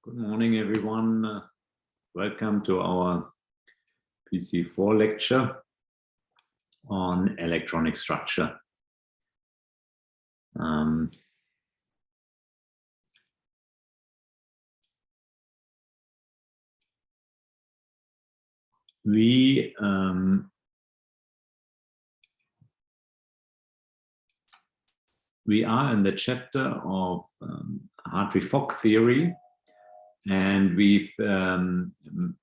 Good morning, everyone. Welcome to our PC4 lecture on electronic structure. We are in the chapter of Hartree-Fock theory, and we've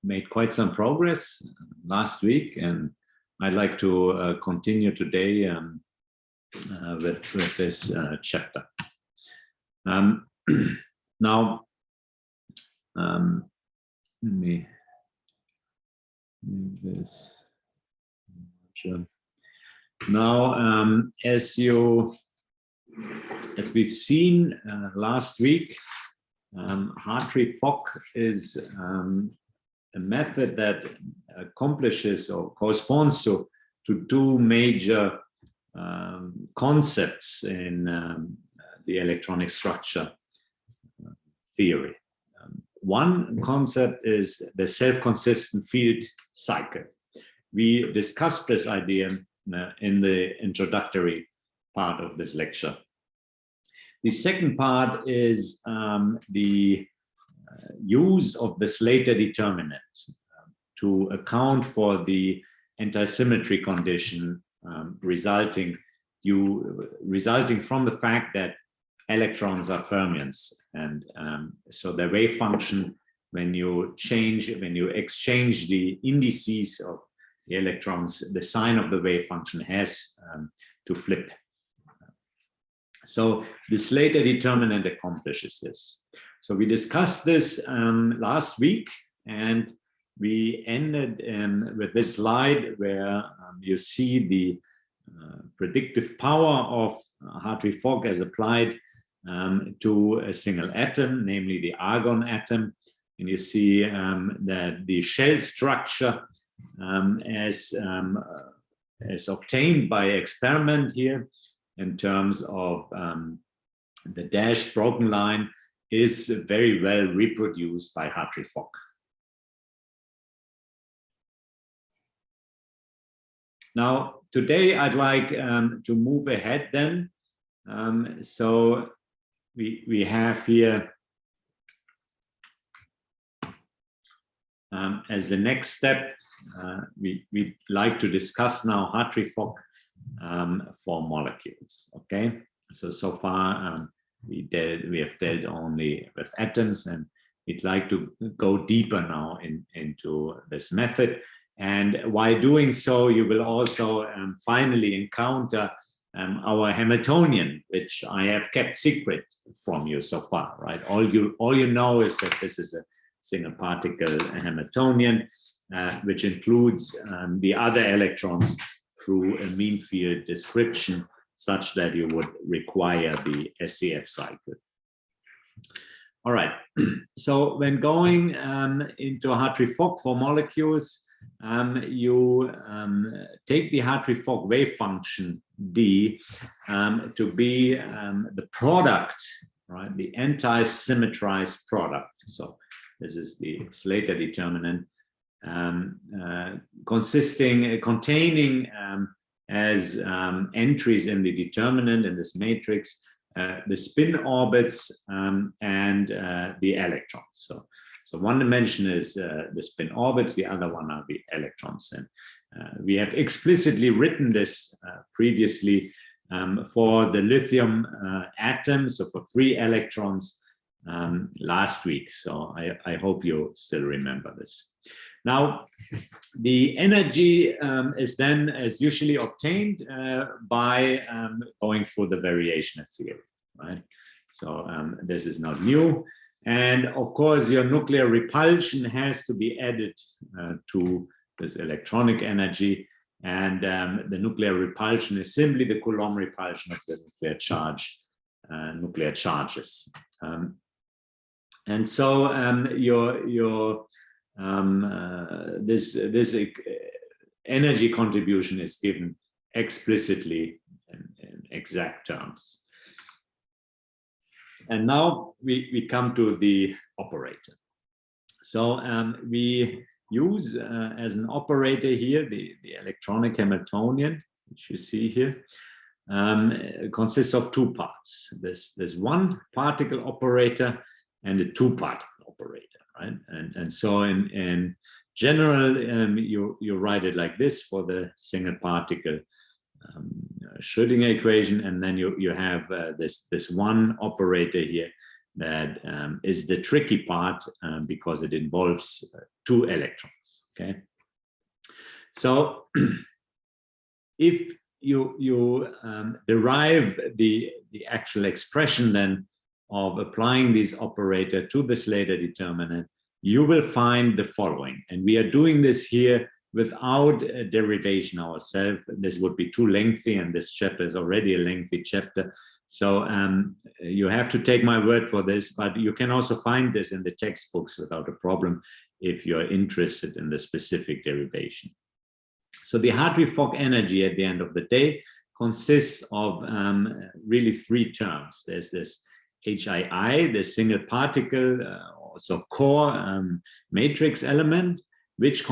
made quite some progress last week, and I'd like to continue today with this chapter. Now, let me move this. Now, as we've seen last week, Hartree-Fock is a method that accomplishes or corresponds to two major concepts in the electronic structure theory. One concept is the self-consistent field cycle. We discussed this idea in the introductory part of this lecture. The second part is the use of the Slater determinant to account for the antisymmetry condition resulting from the fact that electrons are fermions, and so the wave function, when you exchange the indices of the electrons, the sign of the wave function has to flip. So the Slater determinant accomplishes this. So we discussed this last week, and we ended with this slide where you see the predictive power of Hartree-Fock as applied to a single atom, namely the argon atom. And you see that the shell structure as obtained by experiment here, in terms of the dashed broken line, is very well reproduced by Hartree-Fock. Now, today I'd like to move ahead then. So we have here as the next step, we'd like to discuss now Hartree-Fock for molecules. Okay, so far we have dealt only with atoms, and we'd like to go deeper now into this method. And while doing so, you will also finally encounter our Hamiltonian, which I have kept secret from you so far, right? All you know is that this is a single particle Hamiltonian, which includes the other electrons through a mean field description, such that you would require the SCF cycle. All right, so when going into Hartree-Fock for molecules, you take the Hartree-Fock wave function D to be the product, right, the anti-symmetrized product. So this is the Slater determinant, containing as entries in the determinant in this matrix the spin orbits and the electrons. So one dimension is the spin orbits, the other one are the electrons. And we have explicitly written this previously for the lithium atom, so for free electrons last week. So I hope you still remember this. Now, the energy is then, as usually, obtained by going through the variation theory, right? So this is not new. And of course, your nuclear repulsion has to be added to this electronic energy. And the nuclear repulsion is simply the Coulomb repulsion of the nuclear charges. And so this energy contribution is given explicitly in exact terms. And now we come to the operator. So we use as an operator here the electronic Hamiltonian, which you see here, consists of two parts. There's one particle operator and a two particle operator, right? And so in general, you write it like this for the single particle Schrödinger equation, and then you have this one operator here that is the tricky part because it involves two electrons. Okay, so if you derive the actual expression then of applying this operator to the Slater determinant, you will find the following, and we are doing this here without a derivation ourselves. This would be too lengthy, and this chapter is already a lengthy chapter. So you have to take my word for this, but you can also find this in the textbooks without a problem if you're interested in the specific derivation. So the Hartree-Fock energy at the end of the day consists of really three terms. There's this HII, the single particle, also core matrix element, which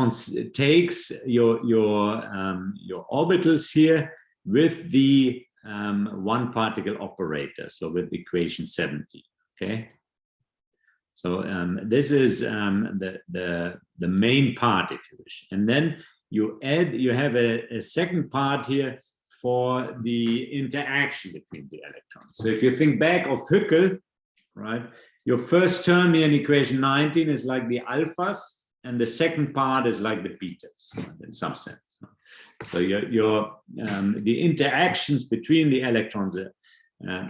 takes your orbitals here with the one particle operator, so with equation 70. Okay, so this is the main part, if you wish, and then you have a second part here for the interaction between the electrons. So if you think back of Hückel, right, your first term here in equation 19 is like the alphas, and the second part is like the betas in some sense. So the interactions between the electrons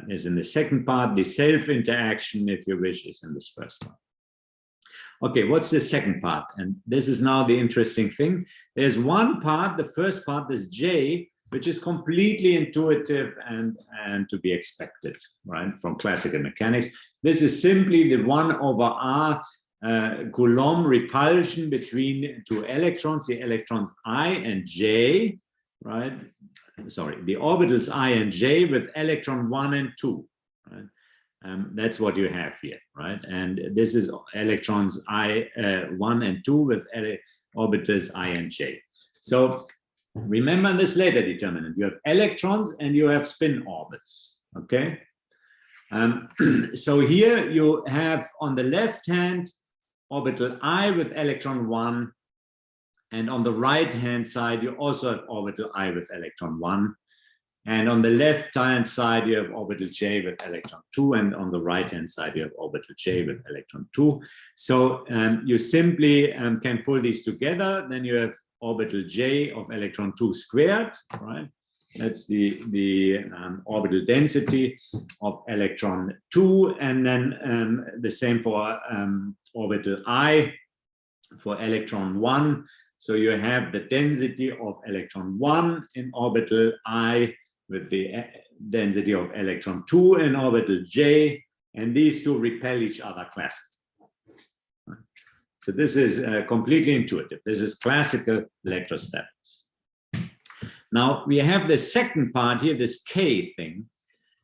is in the second part. The self-interaction, if you wish, is in this first part. Okay, what's the second part? And this is now the interesting thing. There's one part, the first part, this J, which is completely intuitive and to be expected, right, from classical mechanics. This is simply the 1/r Coulomb repulsion between two electrons, the electrons I and J, right? Sorry, the orbitals I and J with electron 1 and 2, right? That's what you have here, right? And this is electrons I 1 and 2 with orbitals I and J. So remember this Slater determinant. You have electrons and you have spin orbits, okay? So here you have on the left hand orbital I with electron 1, and on the right hand side you also have orbital I with electron 1, and on the left hand side you have orbital J with electron 2, and on the right hand side you have orbital J with electron 2. So you simply can pull these together. Then you have orbital J of electron 2 squared, right? That's the orbital density of electron 2, and then the same for orbital I for electron 1. So you have the density of electron 1 in orbital I with the density of electron 2 in orbital J, and these two repel each other classically. So this is completely intuitive. This is classical electrostatics. Now we have the second part here, this K thing,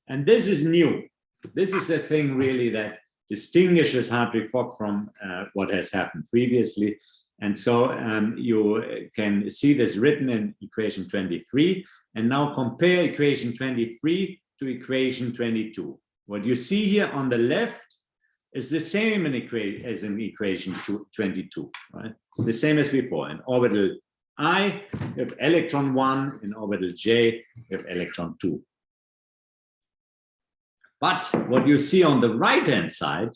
and this is new. This is a thing really that distinguishes Hartree-Fock from what has happened previously. And so you can see this written in equation 23, and now compare equation 23 to equation 22. What you see here on the left is the same as in equation 22, right? The same as before. In orbital I, you have electron 1, in orbital J, you have electron 2. But what you see on the right-hand side,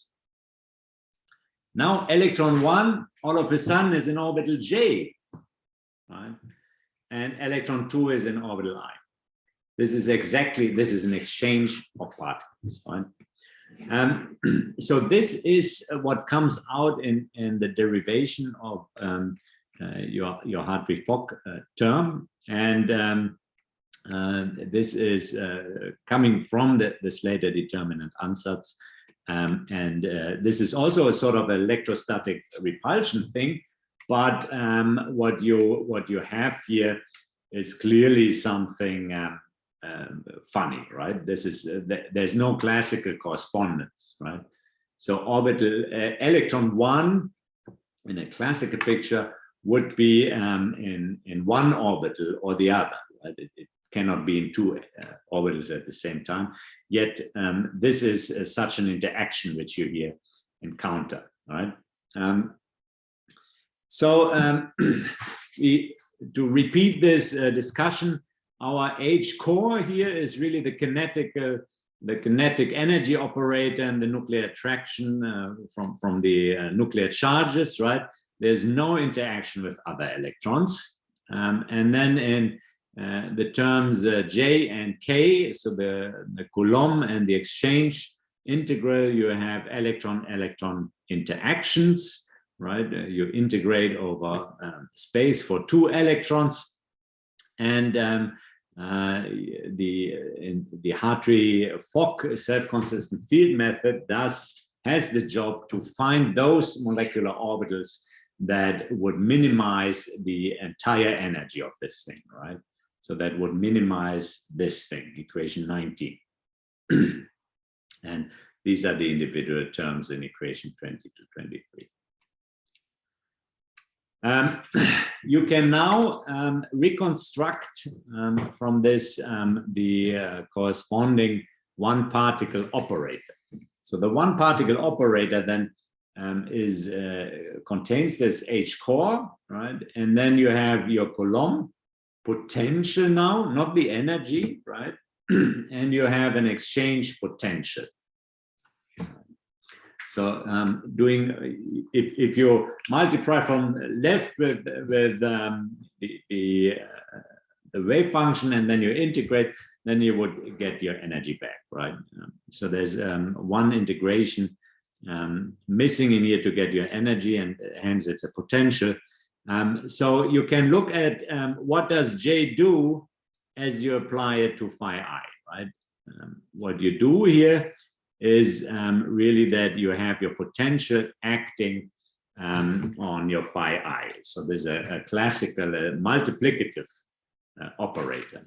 now electron 1 all of a sudden is in orbital J, right? And electron 2 is in orbital I. This is an exchange of particles, right? So this is what comes out in the derivation of your Hartree-Fock term, and this is coming from the Slater determinant ansatz, and this is also a sort of electrostatic repulsion thing, but what you have here is clearly something funny, right? This is there's no classical correspondence, right? So orbital electron 1 in a classical picture would be in one orbital or the other, right? It cannot be in two orbitals at the same time. Yet this is such an interaction which you here encounter, right? To repeat this discussion, our H core here is really the kinetic energy operator and the nuclear attraction from the nuclear charges, right? There's no interaction with other electrons. And then in the terms J and K, so the Coulomb and the exchange integral, you have electron-electron interactions, right? You integrate over space for two electrons. And the Hartree-Fock self-consistent field method has the job to find those molecular orbitals that would minimize the entire energy of this thing, right? So that would minimize this thing, equation 19. And these are the individual terms in equation 20 to 23. You can now reconstruct from this the corresponding one particle operator. So the one particle operator then contains this H core, right? And then you have your Coulomb potential now, not the energy, right? And you have an exchange potential. So if you multiply from left with the wave function and then you integrate, then you would get your energy back, right? So there's one integration missing in here to get your energy, and hence it's a potential. So you can look at what does J do as you apply it to phi I, right? What you do here is really that you have your potential acting on your phi I. So there's a classical multiplicative operator.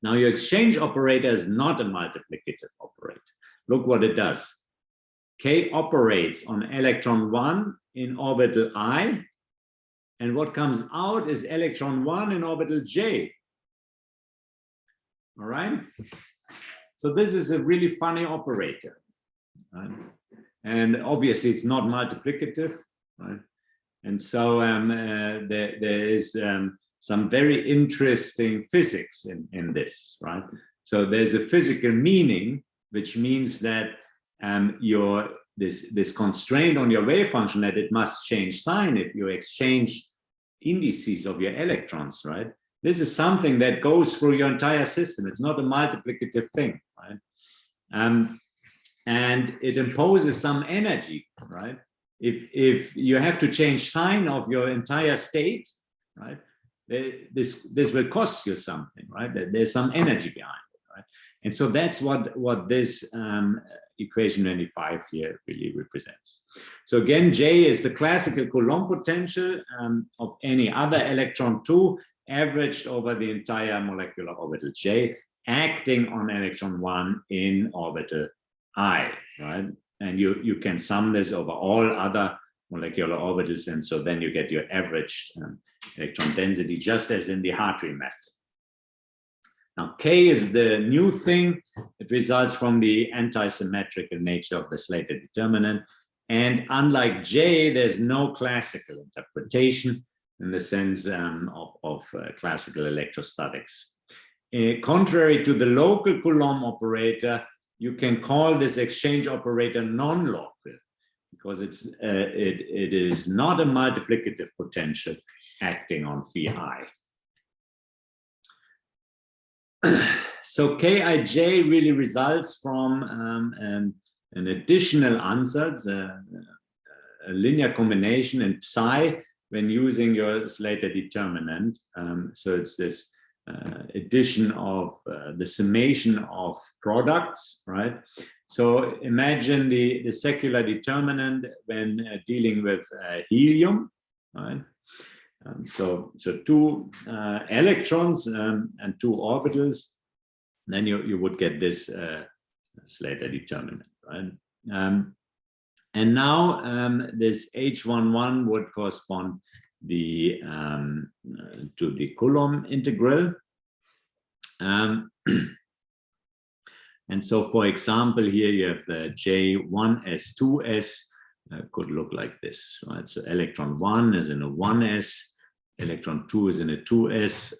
Now your exchange operator is not a multiplicative operator. Look what it does. K operates on electron 1 in orbital I, and what comes out is electron 1 in orbital J. All right? So this is a really funny operator, right? And obviously it's not multiplicative, right? And so there is some very interesting physics in this, right? So there's a physical meaning, which means that this constraint on your wave function that it must change sign if you exchange indices of your electrons, right? This is something that goes through your entire system. It's not a multiplicative thing, right? And it imposes some energy, right? If you have to change sign of your entire state, right? This will cost you something, right? There's some energy behind it, right? And so that's what this equation 25 here really represents. So again, J is the classical Coulomb potential of any other electron 2 averaged over the entire molecular orbital J, acting on electron 1 in orbital I, right? And you can sum this over all other molecular orbitals, and so then you get your averaged electron density, just as in the Hartree method. Now, K is the new thing. It results from the anti-symmetrical nature of the Slater determinant. And unlike J, there's no classical interpretation in the sense of classical electrostatics. Contrary to the local Coulomb operator, you can call this exchange operator non-local because it is not a multiplicative potential acting on phi I. So Kij really results from an additional ansatz, a linear combination in psi when using your Slater determinant. So it's this addition of the summation of products, right? So imagine the secular determinant when dealing with helium, right? So two electrons and two orbitals then you would get this Slater determinant, right? And now this H11 would correspond to the Coulomb integral. And so, for example, here you have the J1s2s, could look like this, right? So electron 1 is in a 1s, electron 2 is in a 2s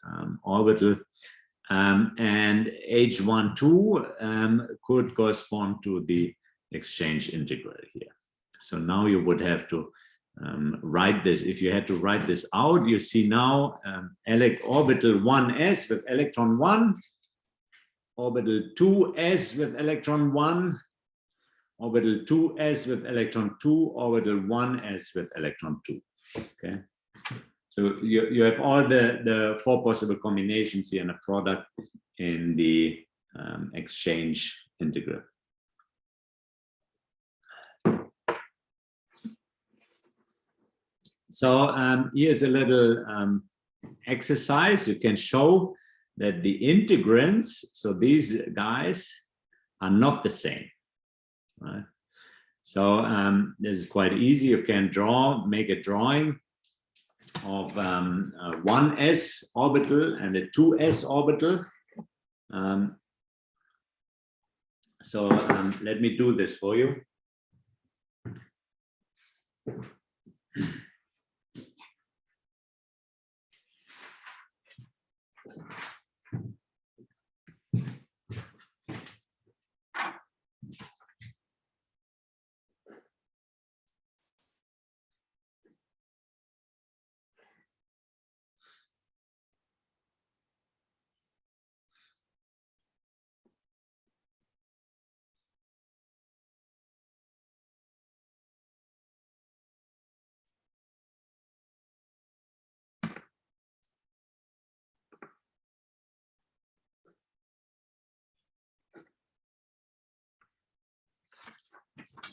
orbital, and H12 could correspond to the exchange integral here. So now you would have to write this. If you had to write this out, you see now orbital 1s with electron 1, orbital 2s with electron 1, orbital 2s with electron 2, orbital 1s with electron 2. Okay, so you have all the 4 possible combinations here in a product in the exchange integral. So here's a little exercise. You can show that the integrands, so these guys, are not the same, right? So this is quite easy. You can make a drawing of 1s orbital and a 2s orbital. So let me do this for you.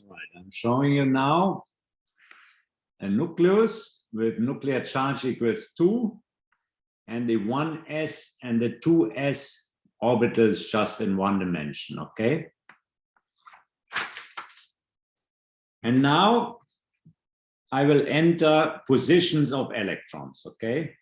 All right, I'm showing you now a nucleus with nuclear charge equals 2, and the 1s and the 2s orbitals just in 1 dimension, okay? And now I will enter positions of electrons, okay?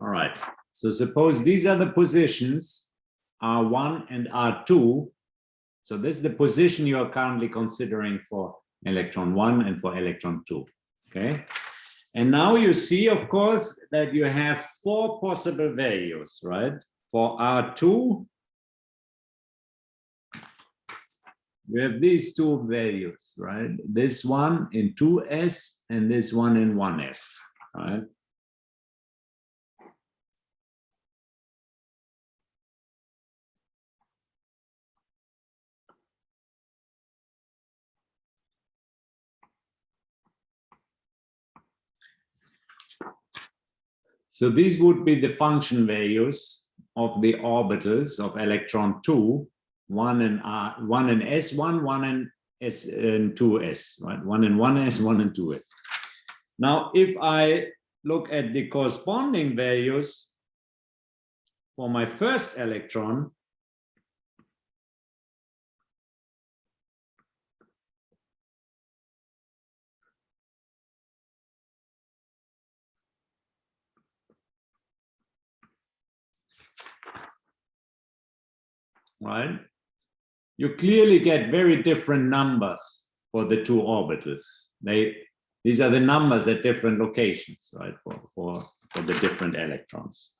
All right, so suppose these are the positions, R1 and R2. So this is the position you are currently considering for electron 1 and for electron 2, okay? And now you see, of course, that you have 4 possible values, right? For R2, you have these 2 values, right? This one in 2s and this one in 1s, right? So these would be the function values of the orbitals of electron 2, one in S1, one in S2s, right? One in 1s, one in 2s. Now, if I look at the corresponding values for my first electron, right? You clearly get very different numbers for the 2 orbitals. These are the numbers at different locations, right? For the different electrons.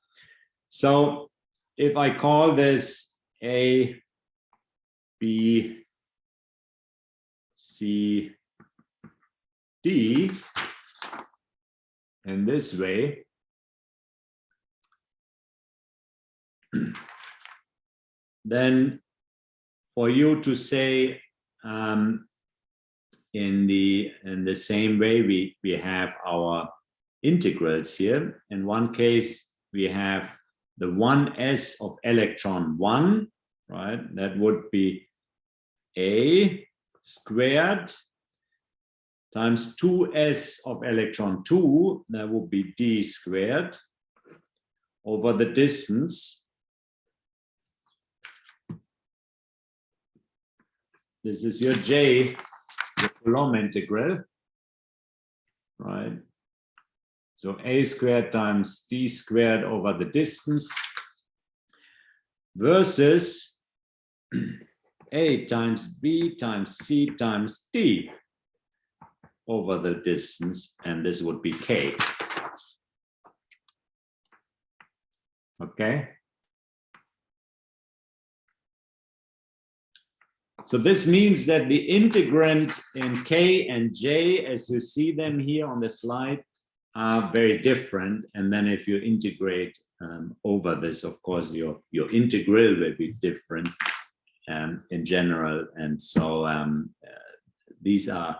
So if I call this A, B, C, D in this way, then for you to say in the same way we have our integrals here. In one case, we have the 1s of electron 1, right? That would be A squared times 2s of electron 2, that would be D squared, over the distance. This is your J, the Coulomb integral, right? So A squared times D squared over the distance versus A times B times C times D over the distance, and this would be K. Okay. So this means that the integrand in K and J, as you see them here on the slide, are very different. And then if you integrate over this, of course, your integral will be different in general. And so these are,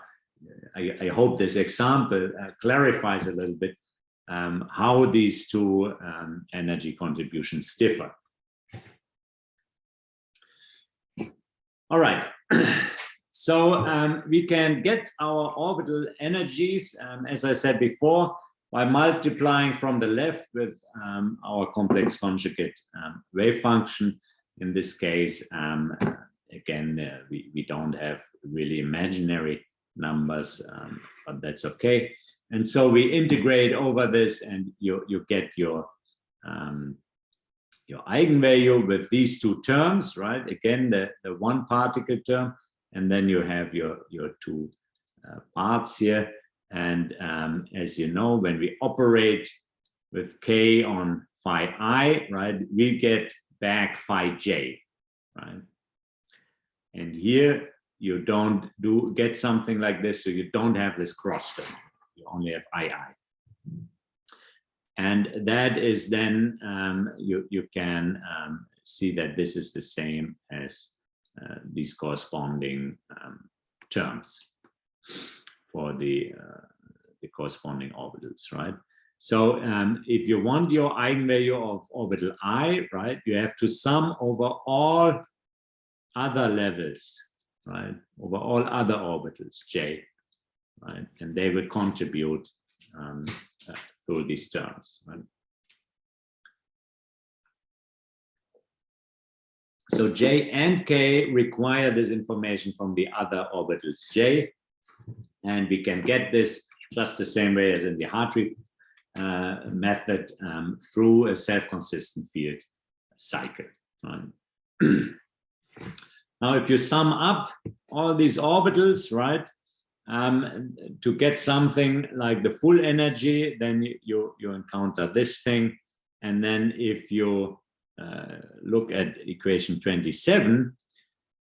I hope this example clarifies a little bit how these two energy contributions differ. All right, so we can get our orbital energies, as I said before, by multiplying from the left with our complex conjugate wave function. In this case, again, we don't have really imaginary numbers, but that's okay. And so we integrate over this, and you get your eigenvalue with these two terms, right? Again, the one particle term, and then you have your two parts here. And as you know, when we operate with K on phi I, right, we get back phi J, right? And here you don't get something like this, so you don't have this cross term. You only have II. And that is then, you can see that this is the same as these corresponding terms for the corresponding orbitals, right? So if you want your eigenvalue of orbital I, right, you have to sum over all other levels, right, over all other orbitals, J, right, and they will contribute through these terms, right? So J and K require this information from the other orbitals J, and we can get this just the same way as in the Hartree method through a self-consistent field cycle, right? Now, if you sum up all these orbitals, right, to get something like the full energy, then you encounter this thing. And then if you look at equation 27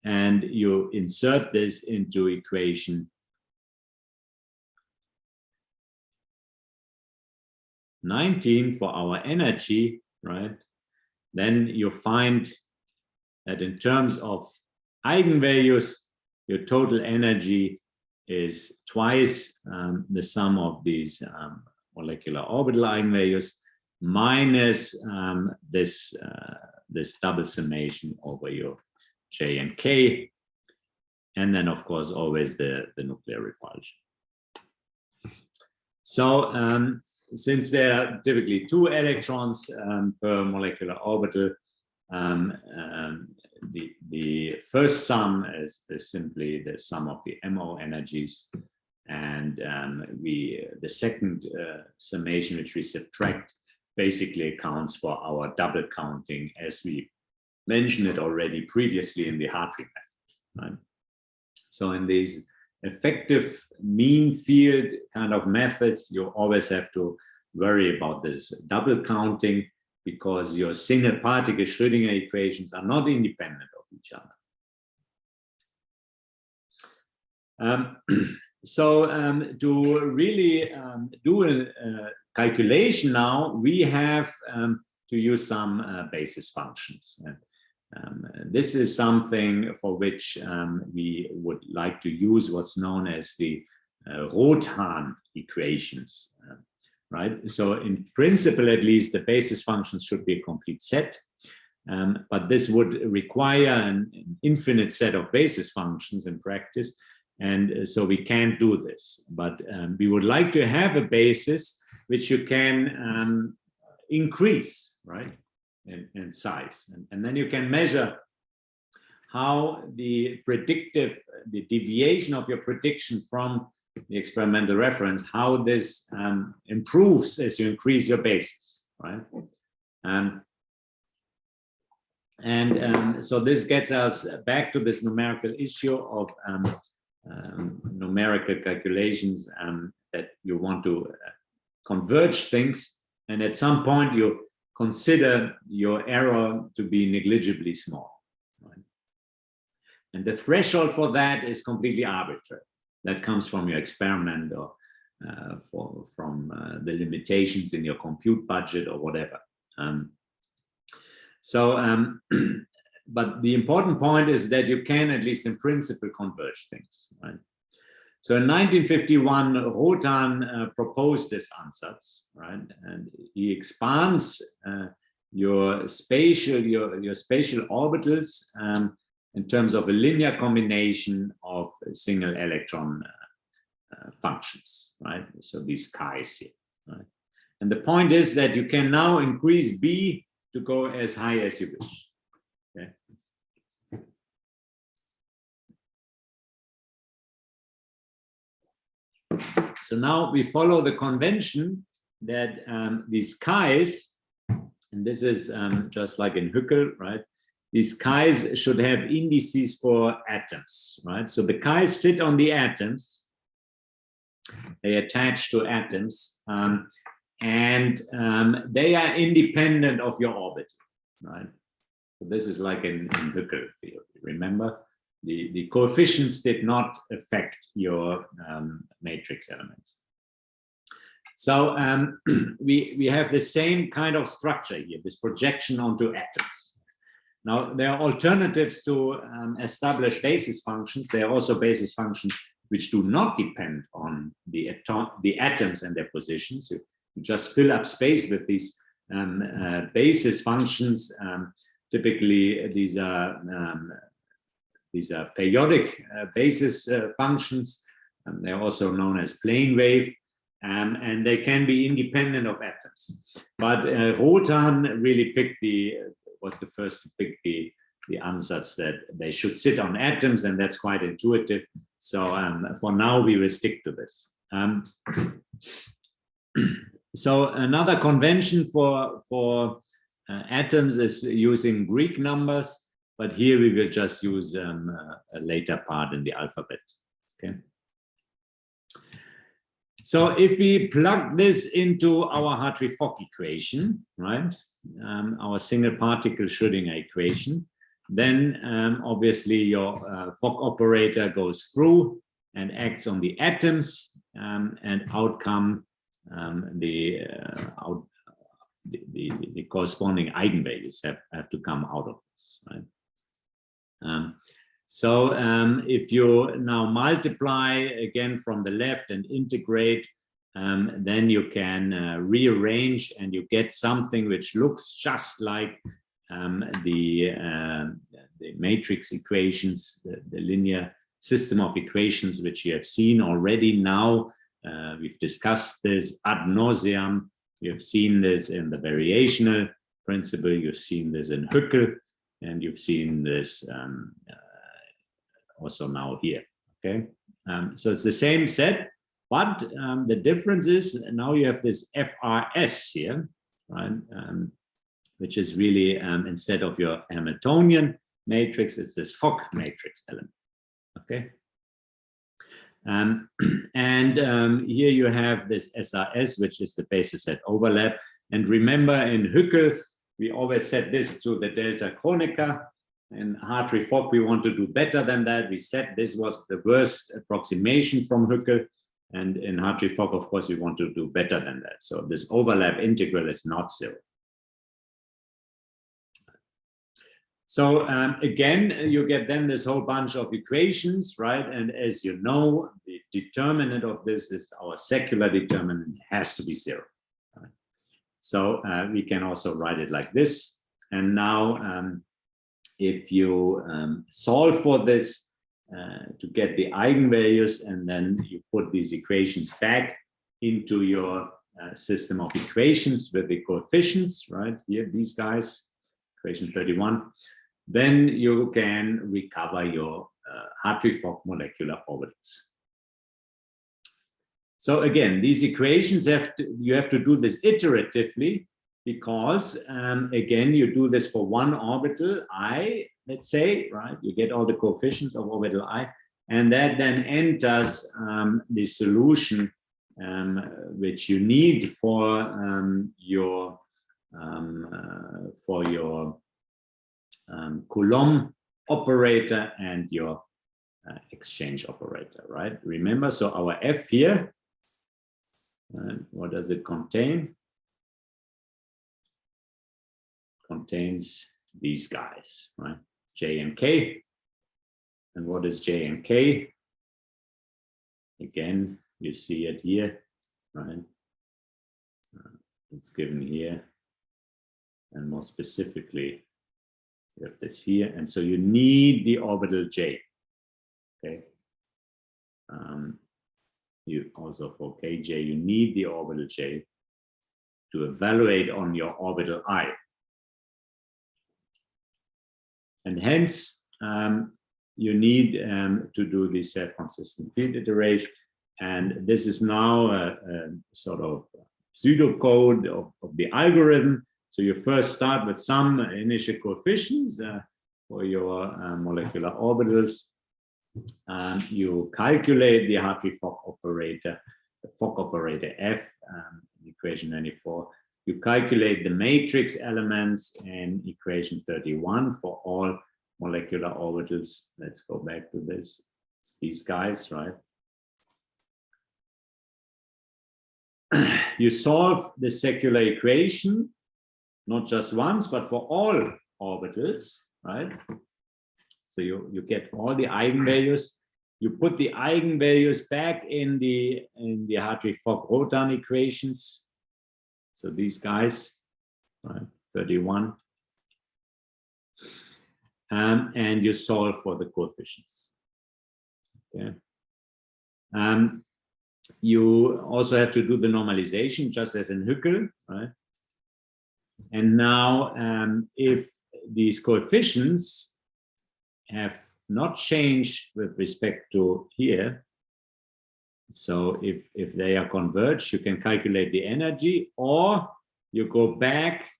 and you insert this into equation 19 for our energy, right, then you find that in terms of eigenvalues, your total energy is twice the sum of these molecular orbital eigenvalues minus this double summation over your J and K, and then of course always the nuclear repulsion. So since there are typically 2 electrons per molecular orbital, the first sum is simply the sum of the MO energies, and the second summation, which we subtract, basically accounts for our double counting, as we mentioned it already previously in the Hartree method, right? So in these effective mean field kind of methods, you always have to worry about this double counting, because your single particle Schrödinger equations are not independent of each other. To really do a calculation now, we have to use some basis functions. And This is something for which we would like to use what's known as the Rhotan Equations, right? So in principle, at least, the basis functions should be a complete set, but this would require an infinite set of basis functions in practice, and so we can't do this. But we would like to have a basis which you can increase, right, in size, and then you can measure how the deviation of your prediction from the experimental reference, how this improves as you increase your basis, right? So this gets us back to this numerical issue of numerical calculations that you want to converge things, and at some point you consider your error to be negligibly small, right? And the threshold for that is completely arbitrary. That comes from your experiment or from the limitations in your compute budget or whatever. But the important point is that you can, at least in principle, converge things, right? So in 1951, Rhotan proposed this ansatz, right? And he expands your spatial orbitals in terms of a linear combination of single electron functions, right? So these chi's here, right? And the point is that you can now increase B to go as high as you wish. Okay. So now we follow the convention that these chi's, and this is just like in Hückel, right? These chi's should have indices for atoms, right? So the chi's sit on the atoms, they attach to atoms, and they are independent of your orbit, right? So this is like in Hückel theory. Remember, the coefficients did not affect your matrix elements. So we have the same kind of structure here, this projection onto atoms. Now, there are alternatives to establish basis functions. There are also basis functions which do not depend on the atoms and their positions. You just fill up space with these basis functions. Typically, these are periodic basis functions. They're also known as plane wave, and they can be independent of atoms. But Rhotan really was the first to pick the ansatz that they should sit on atoms, and that's quite intuitive. So for now, we will stick to this. So another convention for atoms is using Greek numbers, but here we will just use a later part in the alphabet. Okay. So if we plug this into our Hartree-Fock equation, right, our single particle Schrödinger equation, then obviously your Fock operator goes through and acts on the atoms, and outcome the corresponding eigenvalues have to come out of this, right? So if you now multiply again from the left and integrate, then you can rearrange and you get something which looks just like the matrix equations, the linear system of equations which you have seen already now. We've discussed this ad nauseam. You've seen this in the variational principle. You've seen this in Hückel, and you've seen this also now here. Okay, so it's the same set, but the difference is now you have this FRS here, right? Which is really instead of your Hamiltonian matrix, it's this Fock matrix element. Okay. Here you have this SRS, which is the basis set overlap. And remember, in Hückel, we always set this to the delta Kronecker. In Hartree-Fock, we want to do better than that. We said this was the worst approximation from Hückel. And in Hartree-Fock, of course, we want to do better than that. So this overlap integral is not zero. So again, you get then this whole bunch of equations, right? And as you know, the determinant of this is our secular determinant has to be 0. Right? So we can also write it like this. And now if you solve for this to get the eigenvalues, and then you put these equations back into your system of equations with the coefficients, right? Here, these guys, equation 31. Then you can recover your Hartree-Fock molecular orbitals. So again, these equations you have to do this iteratively, because again, you do this for one orbital I, let's say, right? You get all the coefficients of orbital I, and that then enters the solution which you need for your Coulomb operator and your exchange operator, right? Remember, so our F here, what does it contain? Contains these guys, right? J and K. And what is J and K? Again, you see it here, right? It's given here, and more specifically, you have this here, and so you need the orbital J. Okay. You also for Kj, you need the orbital J to evaluate on your orbital I, and hence you need to do the self-consistent field iteration. And this is now a sort of pseudocode of the algorithm. So you first start with some initial coefficients for your molecular orbitals. You calculate the Hartree-Fock operator, the Fock operator F, equation 94. You calculate the matrix elements in equation 31 for all molecular orbitals. Let's go back to this. It's these guys, right? You solve the secular equation, not just once, but for all orbitals, right? So you get all the eigenvalues. You put the eigenvalues back in the Hartree-Fock Rhotan equations. So these guys, right, 31. And you solve for the coefficients. Okay. You also have to do the normalization, just as in Hückel, right? And now, if these coefficients have not changed with respect to here, so if they are converged, you can calculate the energy, or you go back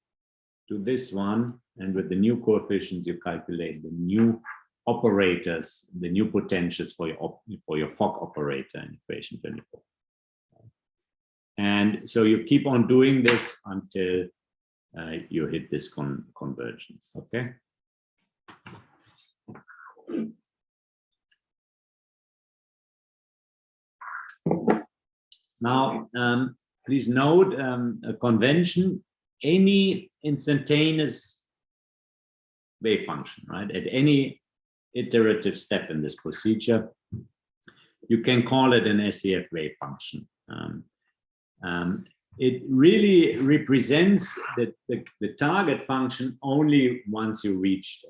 to this one, and with the new coefficients, you calculate the new operators, the new potentials for your Fock operator in equation 24. And so you keep on doing this until you hit this convergence, okay? Now, please note a convention, any instantaneous wave function, right? At any iterative step in this procedure, you can call it an SCF wave function. It really represents the target function only once you reach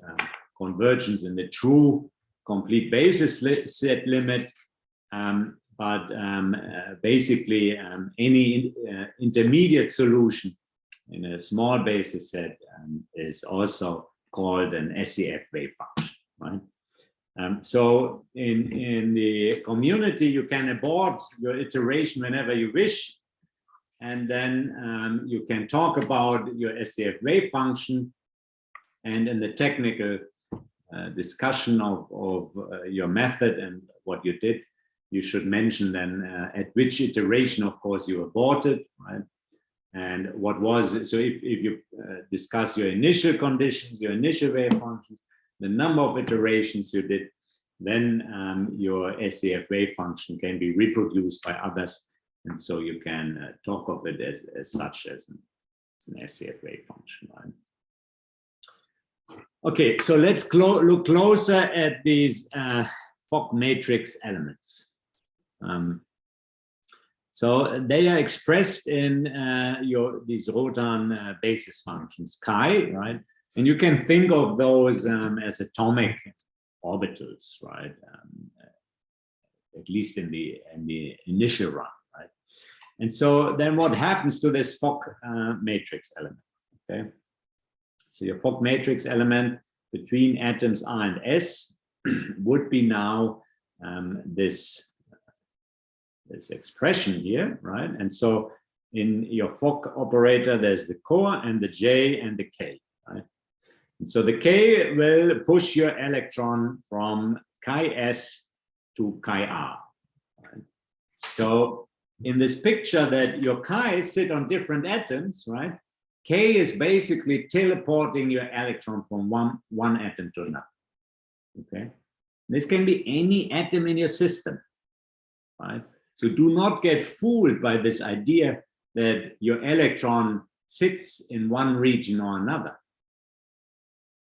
convergence in the true complete basis set limit. Basically, any intermediate solution in a small basis set is also called an SCF wave function, right? So in the community, you can abort your iteration whenever you wish, and then you can talk about your SCF wave function, and in the technical discussion of your method and what you did, you should mention then at which iteration, of course, you aborted, right? And what was, so if you discuss your initial conditions, your initial wave functions, the number of iterations you did, then your SCF wave function can be reproduced by others. And so you can talk of it as such as an SCF wave function, right? Okay, so let's look closer at these Fock matrix elements. So they are expressed in these Rhotan basis functions, chi, right? And you can think of those as atomic orbitals, right? At least in the initial run, right? And so then what happens to this Fock matrix element? Okay, so your Fock matrix element between atoms R and S would be now this expression here, right? And so in your Fock operator, there's the core and the J and the K, right? And so the K will push your electron from chi S to chi R, right? So in this picture that your chi sit on different atoms, right? K is basically teleporting your electron from one atom to another, okay? This can be any atom in your system, right? So do not get fooled by this idea that your electron sits in one region or another.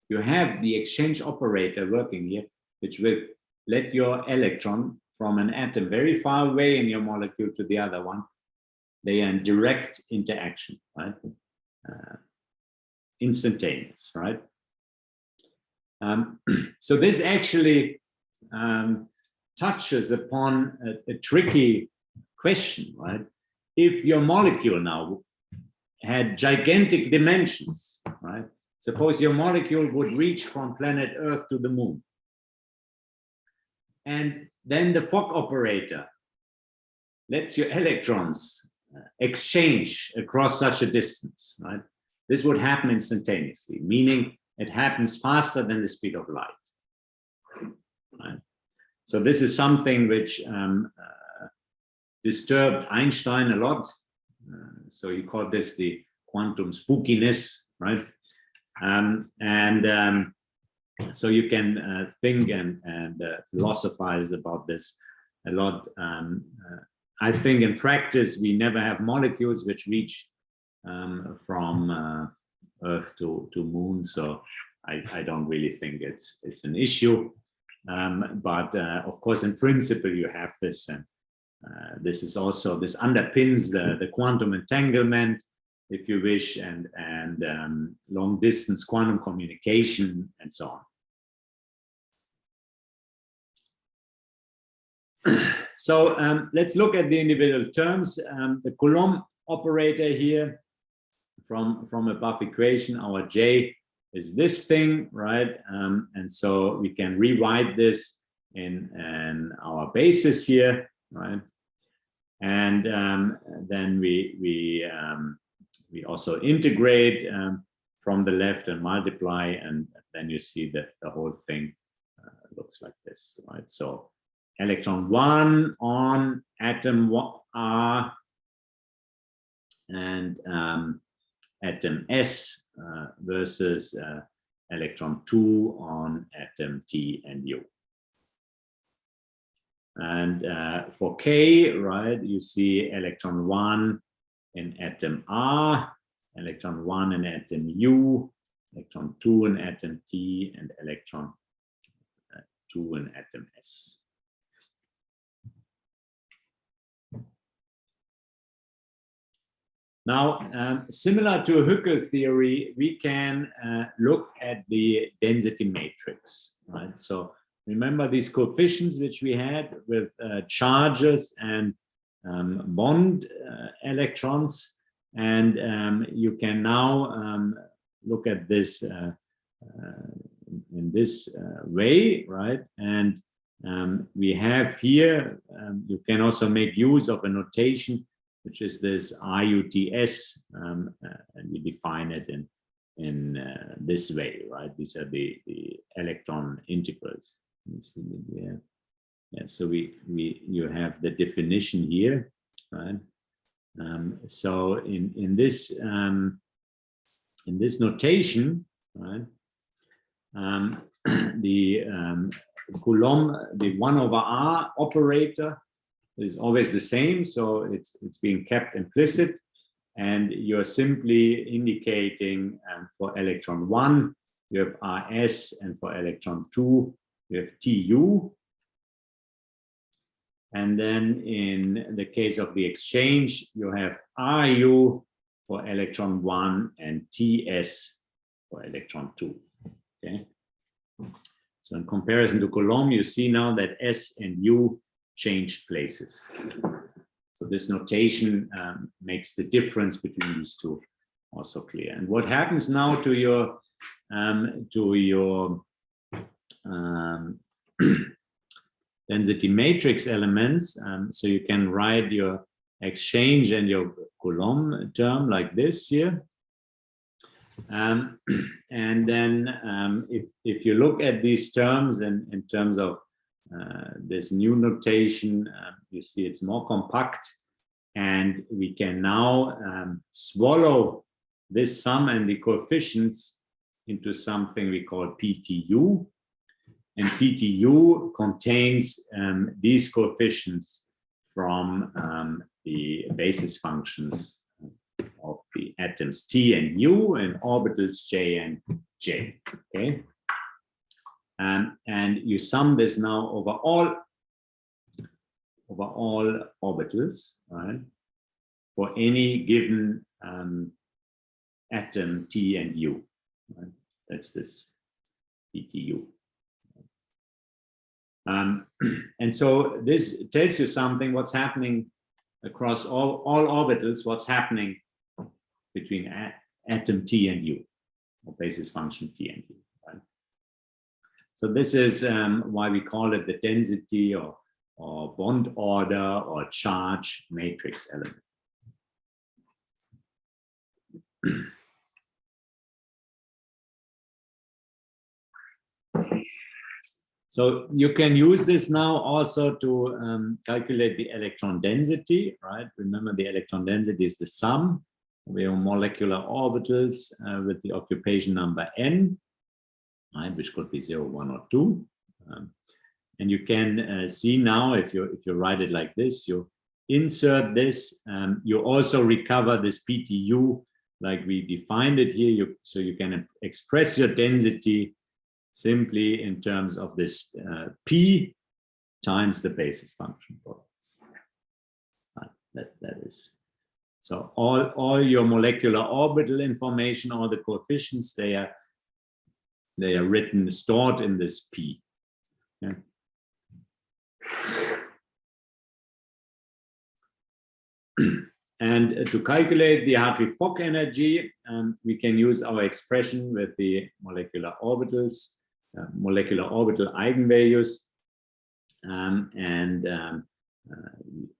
You have the exchange operator working here, which will let your electron from an atom very far away in your molecule to the other one. They are in direct interaction, right? Instantaneous, right? So this actually touches upon a tricky question, right? If your molecule now had gigantic dimensions, right? Suppose your molecule would reach from planet Earth to the moon. And then the Fock operator lets your electrons exchange across such a distance, right? This would happen instantaneously, meaning it happens faster than the speed of light, right? So this is something which disturbed Einstein a lot. So he called this the quantum spookiness, right? So you can think and philosophize about this a lot. I think in practice, we never have molecules which reach from Earth to moon. So I don't really think it's an issue. But of course, in principle, you have this. And this is also, this underpins the quantum entanglement, if you wish, and long distance quantum communication and so on. So let's look at the individual terms. The Coulomb operator here from above equation, our J is this thing, right? And so we can rewrite this in our basis here, right? And then we also integrate from the left and multiply, and then you see that the whole thing looks like this, right? So electron 1 on atom R and atom S versus electron 2 on atom T and U. And for K, right, you see electron 1 in atom R, electron 1 in atom U, electron 2 in atom T, and electron 2 in atom S. Now, similar to Huckel theory, we can look at the density matrix, right? So remember these coefficients which we had with charges and bond electrons, and you can now look at this in this way, right? And we have here, you can also make use of a notation which is this RUTS, and we define it in this way, right? These are the electron integrals. Yeah. So you have the definition here, right? So in this notation, right? The Coulomb, the 1/r operator is always the same, so it's being kept implicit, and you're simply indicating for electron 1 you have Rs, and for electron 2, you have Tu. And then in the case of the exchange, you have Ru for electron 1 and Ts for electron 2. Okay. So in comparison to Coulomb, you see now that S and U change places. So this notation makes the difference between these two also clear. And what happens now to your density matrix elements? So you can write your exchange and your Coulomb term like this here. And then if you look at these terms in terms of this new notation, you see it's more compact, and we can now swallow this sum and the coefficients into something we call PTU. And PTU contains these coefficients from the basis functions of the atoms T and U and orbitals J and J. Okay, and you sum this now over all orbitals, right? For any given atom T and U. Right? That's this PTU. And so this tells you something, what's happening across all orbitals, what's happening between atom T and U, or basis function T and U. Right? So this is why we call it the density or bond order or charge matrix element. So you can use this now also to calculate the electron density, right? Remember, the electron density is the sum of your molecular orbitals with the occupation number n, right? Which could be 0, 1, or 2. And you can see now, if you write it like this, you insert this, you also recover this PTU like we defined it here. So you can express your density simply in terms of this P times the basis function for this. That is. So all your molecular orbital information, all the coefficients, they are stored in this P. Yeah. And to calculate the Hartree-Fock energy, we can use our expression with the molecular orbitals, molecular orbital eigenvalues,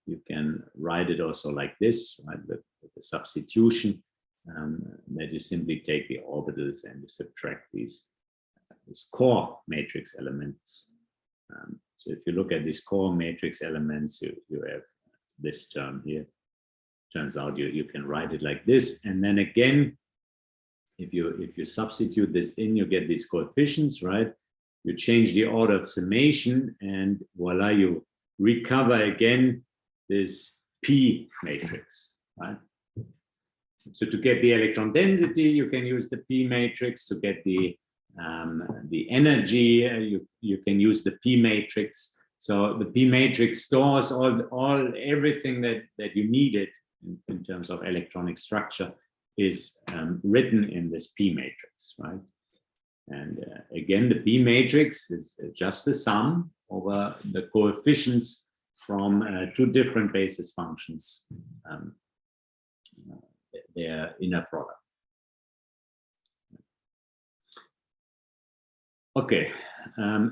you can write it also like this, right, with the substitution, that you simply take the orbitals and you subtract these core matrix elements. So if you look at these core matrix elements, you have this term here. Turns out you can write it like this, and then again, if you substitute this in, you get these coefficients, right? You change the order of summation, and voila, you recover again this P matrix, right? So to get the electron density, you can use the P matrix. To get the energy, you can use the P matrix. So the P matrix stores everything that you needed in terms of electronic structure is written in this P matrix, right? And again, the P matrix is just the sum over the coefficients from two different basis functions, their inner product. Okay,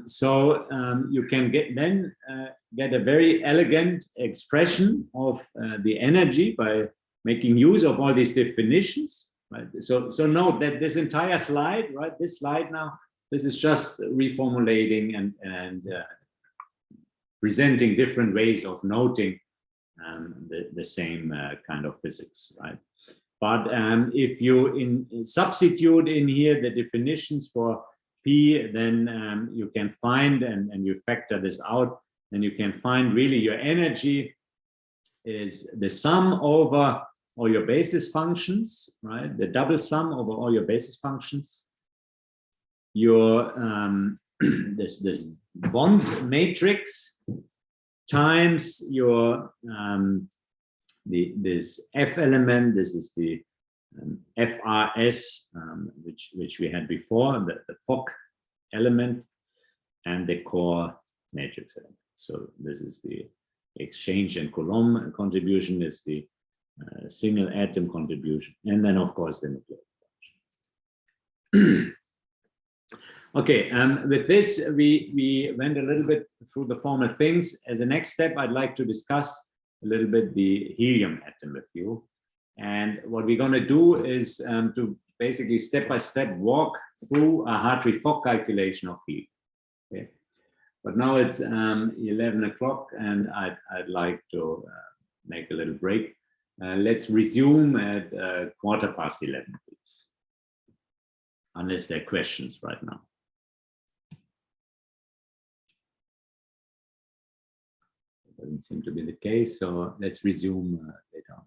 so you can get a very elegant expression of the energy by making use of all these definitions, right? So note that this entire slide, right? This slide now, this is just reformulating and presenting different ways of noting the same kind of physics, right? But if you substitute in here the definitions for P, then you can find, and you factor this out, then you can find really your energy is the sum over all your basis functions, right? The double sum over all your basis functions. your this bond matrix times your this F element. This is the FRS, which we had before, the Fock element, and the core matrix element. So this is the exchange and Coulomb contribution, is the single atom contribution, and then of course the nuclear. Okay, with this we went a little bit through the formal things. As a next step, I'd like to discuss a little bit the helium atom with you. And what we're going to do is to basically step by step walk through a Hartree-Fock calculation of helium. Okay. But now it's 11 o'clock, and I'd like to make a little break. Let's resume at 11:15, please. Unless there are questions right now. It doesn't seem to be the case, so let's resume later on.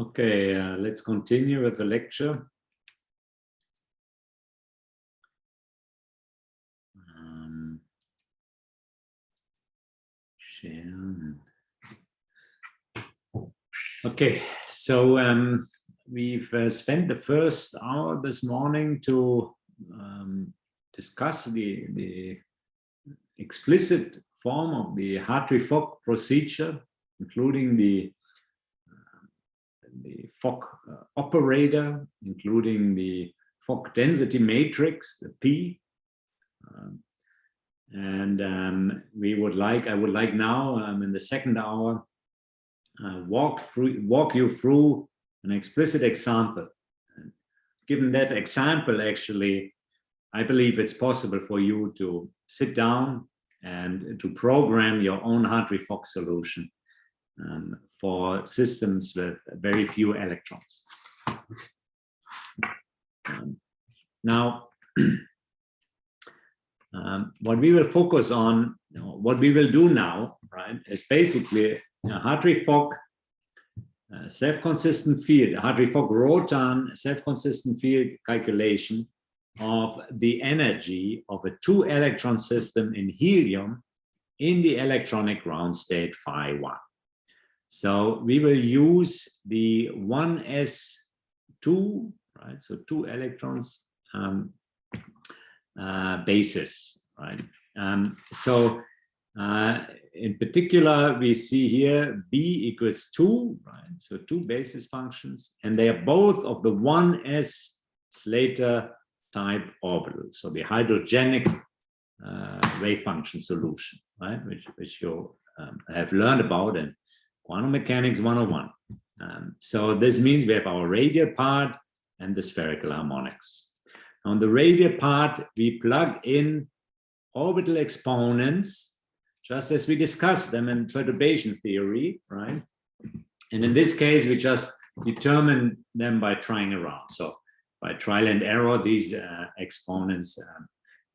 Okay, let's continue with the lecture. Share. Okay, so we've spent the first hour this morning to discuss the explicit form of the Hartree-Fock procedure, including the Fock operator, including the Fock density matrix, the P. I would like now in the second hour walk you through an explicit example. Given that example, actually, I believe it's possible for you to sit down and to program your own Hartree-Fock solution for systems with very few electrons. Now, what we will focus on, what we will do now, right, is basically a Hartree-Fock self-consistent field, Hartree-Fock Rhotan self-consistent field calculation of the energy of a 2-electron system in helium in the electronic ground state phi1. So we will use the 1s2, right? So 2 electrons basis, right? In particular, we see here B equals 2, right? So 2 basis functions, and they are both of the 1s Slater type orbital. So the hydrogenic wave function solution, right? Which you have learned about in Quantum Mechanics 101. So this means we have our radial part and the spherical harmonics. On the radial part, we plug in orbital exponents, just as we discussed them in perturbation theory, right? And in this case, we just determine them by trying around. So by trial and error, these exponents,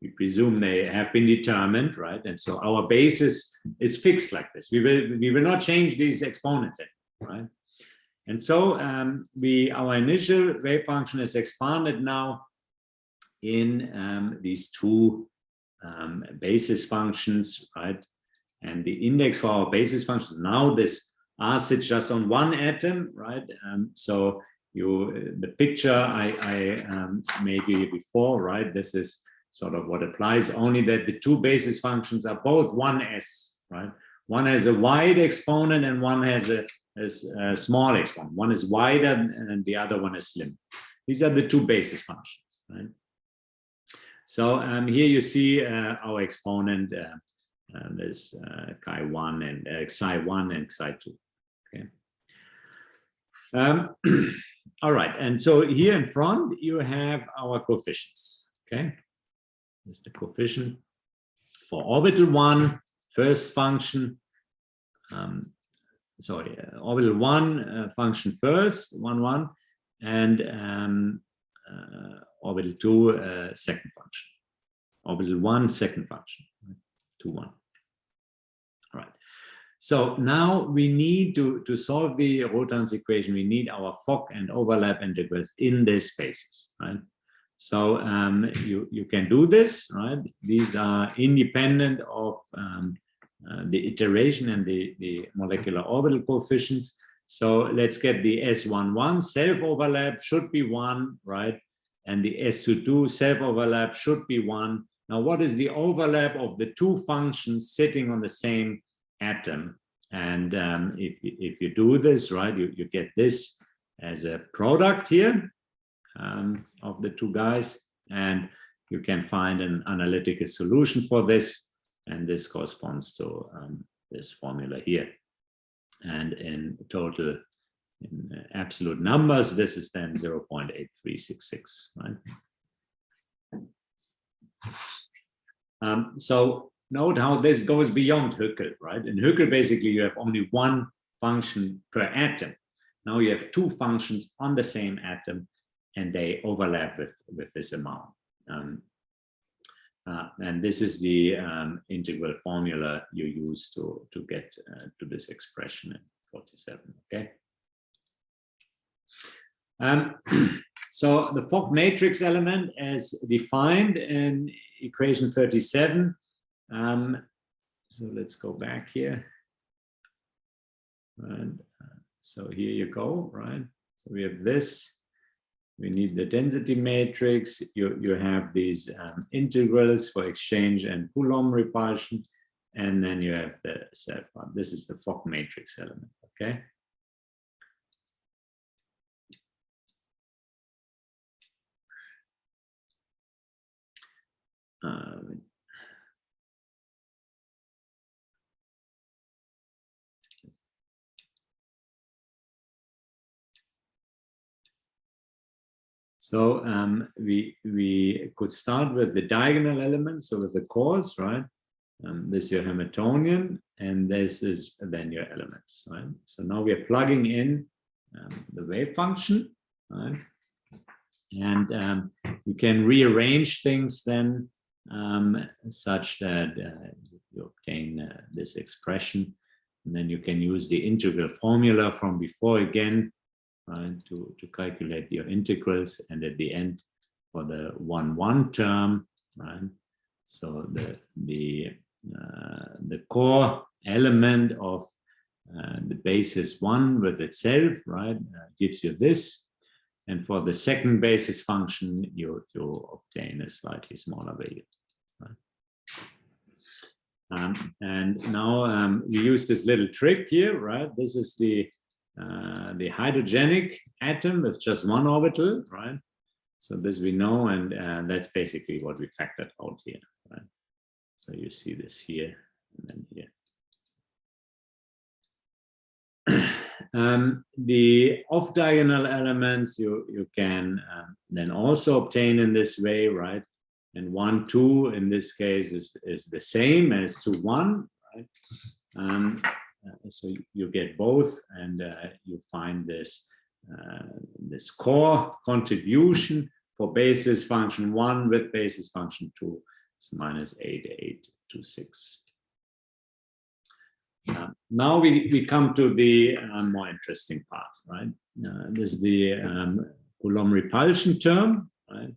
we presume they have been determined, right? And so our basis is fixed like this. We will not change these exponents, right? And so our initial wave function is expanded now in these 2 basis functions, right? And the index for our basis functions, now this R sits just on 1 atom, right? So the picture I made you before, right? This is sort of what applies, only that the 2 basis functions are both 1s, right? One has a wide exponent and one has a small exponent. One is wider and the other one is slim. These are the 2 basis functions, right? So here you see our exponent, there's chi1 and xi1 and xi2. Okay. All right, and so here in front you have our coefficients. Okay, this is the coefficient for orbital 1, first function. Orbital 1 function first, 1 1, and orbital 2 second function. Orbital 1 second function, 2 1. All right. So now we need to solve the Rhotan's equation. We need our Fock and overlap integrals in these spaces, right? So you can do this, right? These are independent of the iteration and the molecular orbital coefficients. So let's get the S11 self-overlap should be 1, right? And the S22 self-overlap should be 1. Now, what is the overlap of the 2 functions sitting on the same atom? And if you do this, right, you get this as a product here of the 2 guys, and you can find an analytical solution for this, and this corresponds to this formula here. And in total, in absolute numbers, this is then 0.8366, right? So note how this goes beyond Huckel, right? In Huckel, basically, you have only 1 function per atom. Now you have 2 functions on the same atom, and they overlap with this amount. And this is the integral formula you use to get to this expression in 47, okay? So the Fock matrix element as defined in equation 37. So let's go back here. And so here you go, right? So we have this. We need the density matrix. You have these integrals for exchange and Coulomb repulsion. And then you have the self part. This is the Fock matrix element, okay? So we could start with the diagonal elements, so with the cores, right? This is your Hamiltonian, and this is then your elements, right? So now we are plugging in the wave function, right? And you can rearrange things then such that you obtain this expression, and then you can use the integral formula from before again, right, to calculate your integrals, and at the end for the 1,1 term, right? So the core element of the basis 1 with itself, right, gives you this. And for the second basis function, you obtain a slightly smaller value. Right? And now we use this little trick here, right? This is the hydrogenic atom with just one orbital, right? So this we know, and that's basically what we factored out here, right? So you see this here and then here. The off-diagonal elements you can then also obtain in this way, right? And 1, 2 in this case is the same as 2, 1, right? So you get both, and you find this this core contribution for basis function 1 with basis function 2 is -8826. Now we come to the more interesting part, right? This is the Coulomb repulsion term, right?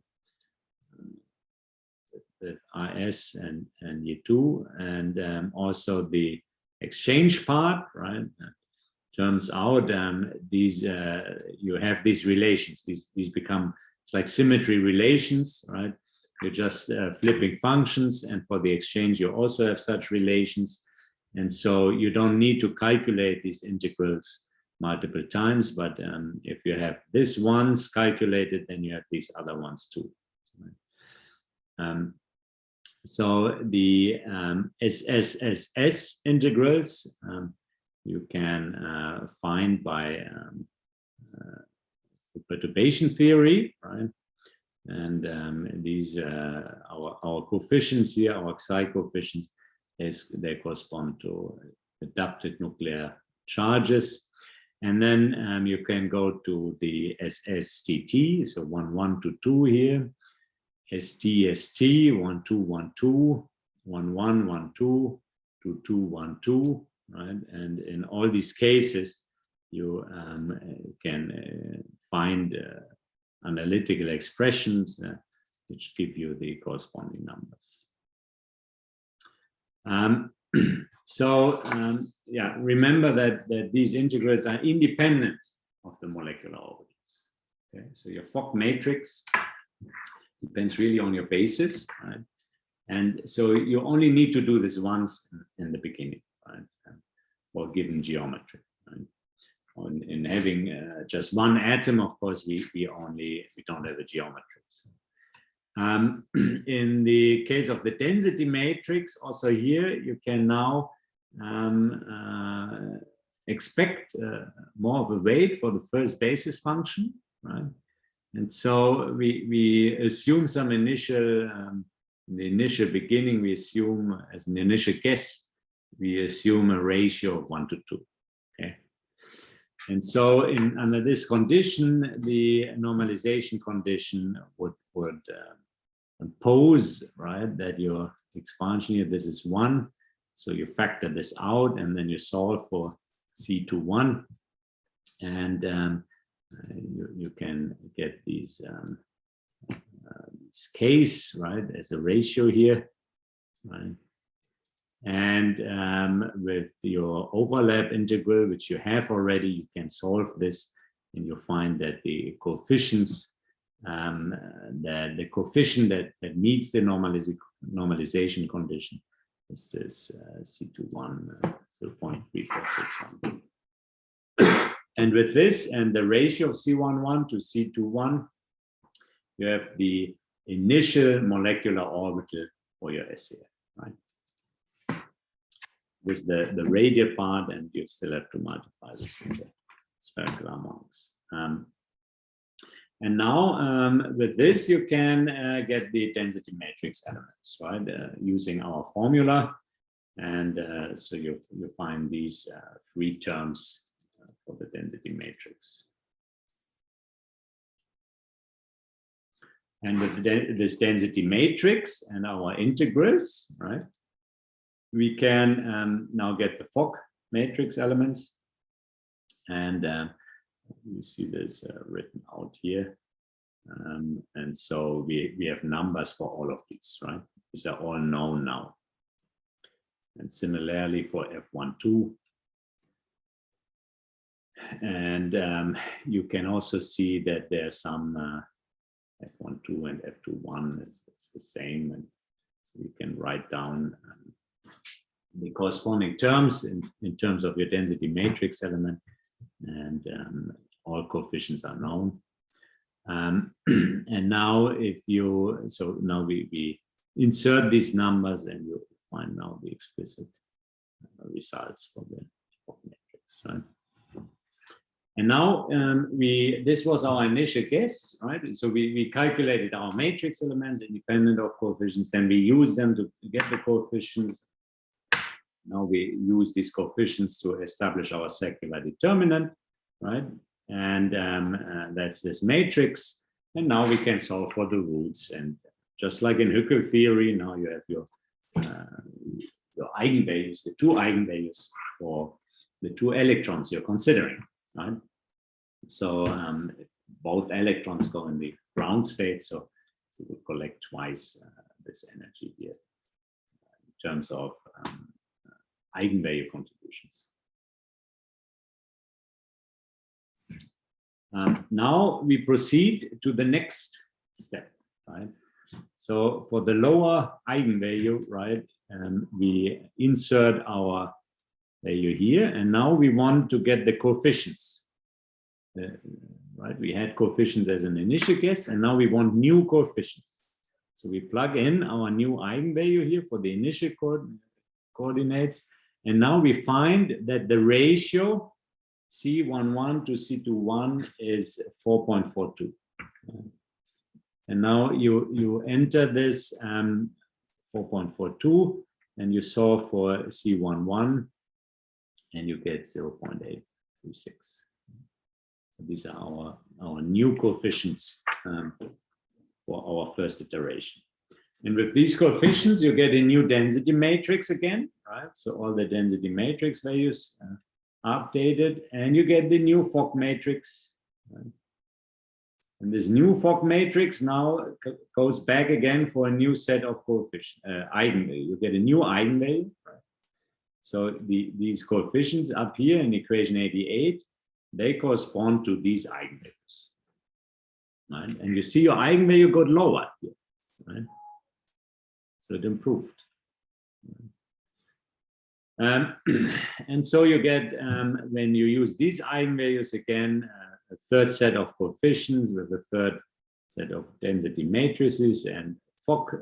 With RS and U2, and also the exchange part, right? Turns out these you have these relations. These become, it's like symmetry relations, right? You're just flipping functions, and for the exchange you also have such relations. And so you don't need to calculate these integrals multiple times, but if you have this once calculated, then you have these other ones too. So the Sss integrals you can find by perturbation theory, right? And these our coefficients here, our psi coefficients, they correspond to adapted nuclear charges. And then you can go to the SSTT, so 1, 1 to 2 here, ST, 1, 2, 1, 2, 1, 1, 1, 2, 2, 2, 1, 2, right? And in all these cases, you can find analytical expressions which give you the corresponding numbers. Yeah, remember that these integrals are independent of the molecular orbitals. Okay, so your Fock matrix depends really on your basis, right? And so you only need to do this once in the beginning, right? For a given geometry, right? In having just one atom, of course, we don't have a geometry. So. In the case of the density matrix, also here you can now expect more of a weight for the first basis function, right? And so we assume some initial, in the initial beginning, we assume as an initial guess, we assume a ratio of 1 to 2. Okay. And so under this condition, the normalization condition would impose, right, that your expansion here, this is 1. So you factor this out and then you solve for C21. And you can get these K's, right, as a ratio here, right? And with your overlap integral, which you have already, you can solve this, and you find that the coefficients, the coefficient that meets the normalization condition is this C21 0.3461. And with this and the ratio of C11 to C21, you have the initial molecular orbital for your SCF, right? With the radial part, and you still have to multiply this with the spherical harmonics. And now with this, you can get the density matrix elements, right? Using our formula. And so you find these three terms for the density matrix. And with this density matrix and our integrals, right, we can now get the Fock matrix elements. And you see this written out here. And so we have numbers for all of these, right? These are all known now. And similarly for F12. And you can also see that there's some F12 and F21 is the same. And so you can write down the corresponding terms in terms of your density matrix element, and all coefficients are known. And now now we insert these numbers, and you find now the explicit results for the matrix, right? And now this was our initial guess, right? So we calculated our matrix elements independent of coefficients, then we use them to get the coefficients. Now we use these coefficients to establish our secular determinant, right? And that's this matrix. And now we can solve for the roots. And just like in Huckel theory, now you have your eigenvalues, the two eigenvalues for the two electrons you're considering, right? So both electrons go in the ground state, so we will collect twice this energy here in terms of eigenvalue contributions. Now we proceed to the next step, right? So for the lower eigenvalue, right, we insert our value here, and now we want to get the coefficients. Right, we had coefficients as an initial guess, and now we want new coefficients. So we plug in our new eigenvalue here for the initial coordinates, and now we find that the ratio C11 to C21 is 4.42. And now you enter this 4.42, and you solve for C11, and you get 0.836. So these are our new coefficients for our first iteration. And with these coefficients, you get a new density matrix again, right? So all the density matrix values are updated, and you get the new Fock matrix. Right? And this new Fock matrix now goes back again for a new set of coefficients, eigenvalue. You get a new eigenvalue. Right? So these coefficients up here in equation 88, they correspond to these eigenvalues. Right? And you see your eigenvalue got lower here. Right? So it improved. And so you get, when you use these eigenvalues again, a third set of coefficients with a third set of density matrices and Fock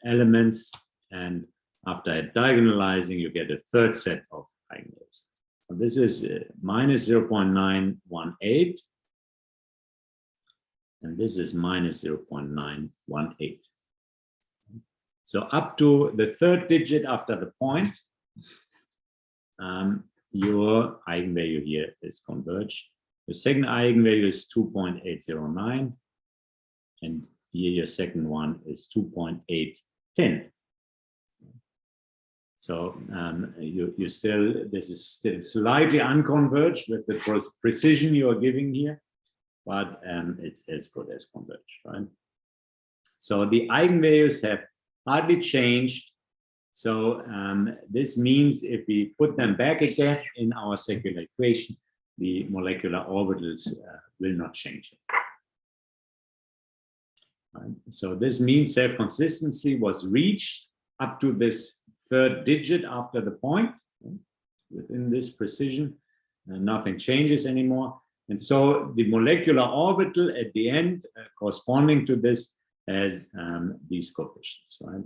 elements. And after diagonalizing, you get a third set of eigenvalues. So this is minus 0.918. And this is minus 0.918. So up to the third digit after the point, your eigenvalue here is converged. The second eigenvalue is 2.809, and here your second one is 2.810. So you still, this is still slightly unconverged with the precision you are giving here, but it's as good as converged, right? So the eigenvalues have hardly changed. So this means if we put them back again in our circular equation, the molecular orbitals will not change. Right? So this means self-consistency was reached up to this third digit after the point. Within this precision, nothing changes anymore. And so the molecular orbital at the end corresponding to this has these coefficients, right?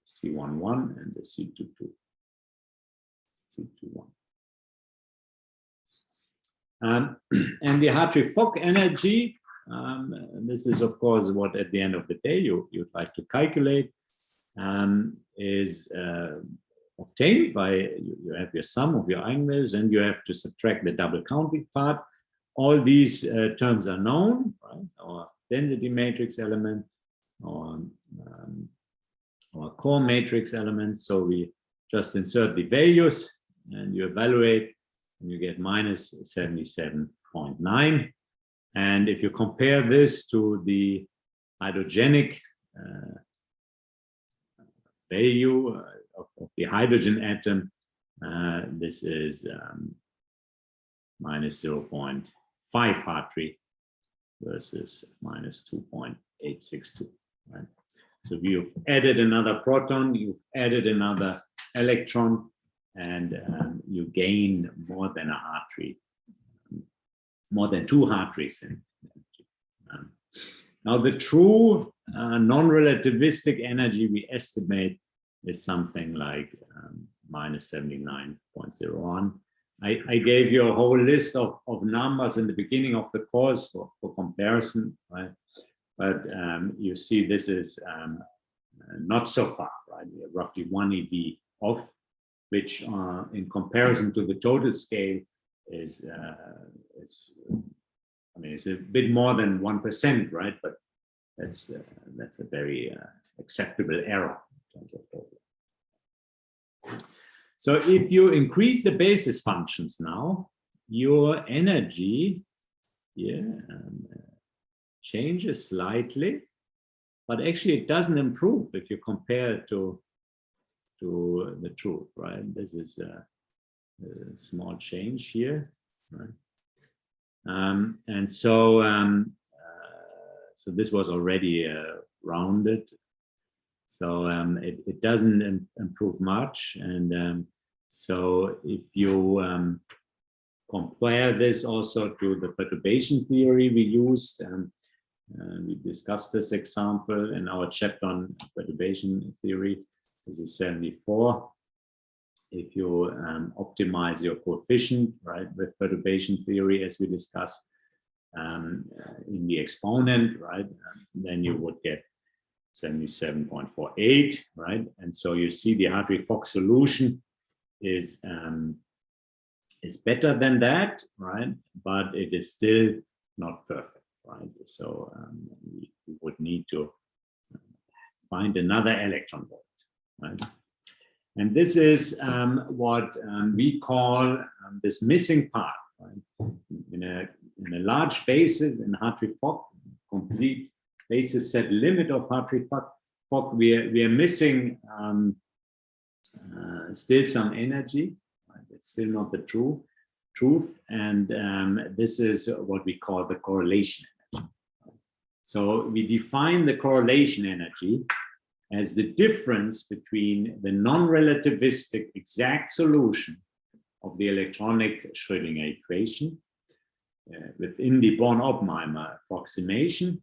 C11 and the C22. C21. And the Hartree-Fock energy, this is of course what at the end of the day you'd like to calculate, is obtained by, you have your sum of your eigenvalues and you have to subtract the double counting part. All these terms are known, right? Our density matrix element, or core matrix elements. So we just insert the values and you evaluate and you get minus 77.9. And if you compare this to the hydrogenic value of the hydrogen atom, this is minus 0.5 Hartree versus minus 2.862, right? So you've added another proton, you've added another electron, and you gain more than a Hartree, more than 2 Hartrees in energy. Now the true non-relativistic energy we estimate is something like minus 79.01. I gave you a whole list of numbers in the beginning of the course for comparison, right? But you see this is not so far, right? We have roughly 1 eV off, which in comparison to the total scale is I mean, it's a bit more than 1%, right? But that's a very acceptable error in terms of total. So if you increase the basis functions now, your energy changes slightly, but actually it doesn't improve if you compare it to the truth, right? This is a small change here, right? And so so this was already rounded. So it doesn't improve much. And so if you compare this also to the perturbation theory we used, we discussed this example in our chapter on perturbation theory. This is 74. If you optimize your coefficient, right, with perturbation theory, as we discussed in the exponent, right, then you would get 77.48, right? And so you see the Hartree-Fock solution is better than that, right? But it is still not perfect, right? So we would need to find another electron volt, right? And this is what we call this missing part, right? In a large basis in Hartree-Fock, complete basis set limit of Hartree-Fock, we are missing still some energy. Right? It's still not the truth, and this is what we call the correlation energy. Right? So we define the correlation energy as the difference between the non-relativistic exact solution of the electronic Schrödinger equation within the Born-Oppenheimer approximation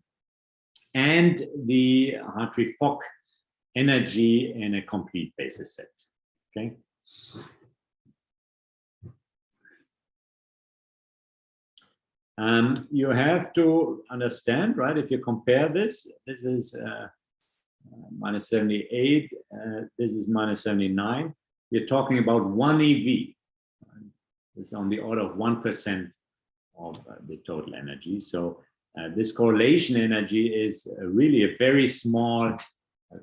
and the Hartree-Fock energy in a complete basis set. Okay. You have to understand, right? If you compare this is minus 78, this is minus 79. We're talking about 1 eV. It's on the order of 1% of the total energy. So this correlation energy is really a very small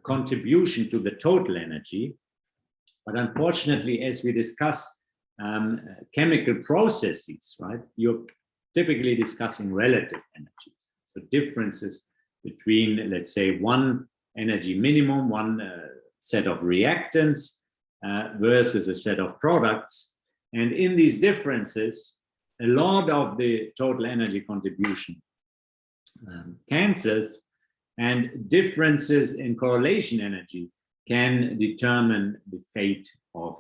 contribution to the total energy. But unfortunately, as we discuss chemical processes, right, you're typically discussing relative energies. So differences between, let's say, one energy minimum, one set of reactants versus a set of products. And in these differences, a lot of the total energy contribution cancels, and differences in correlation energy can determine the fate of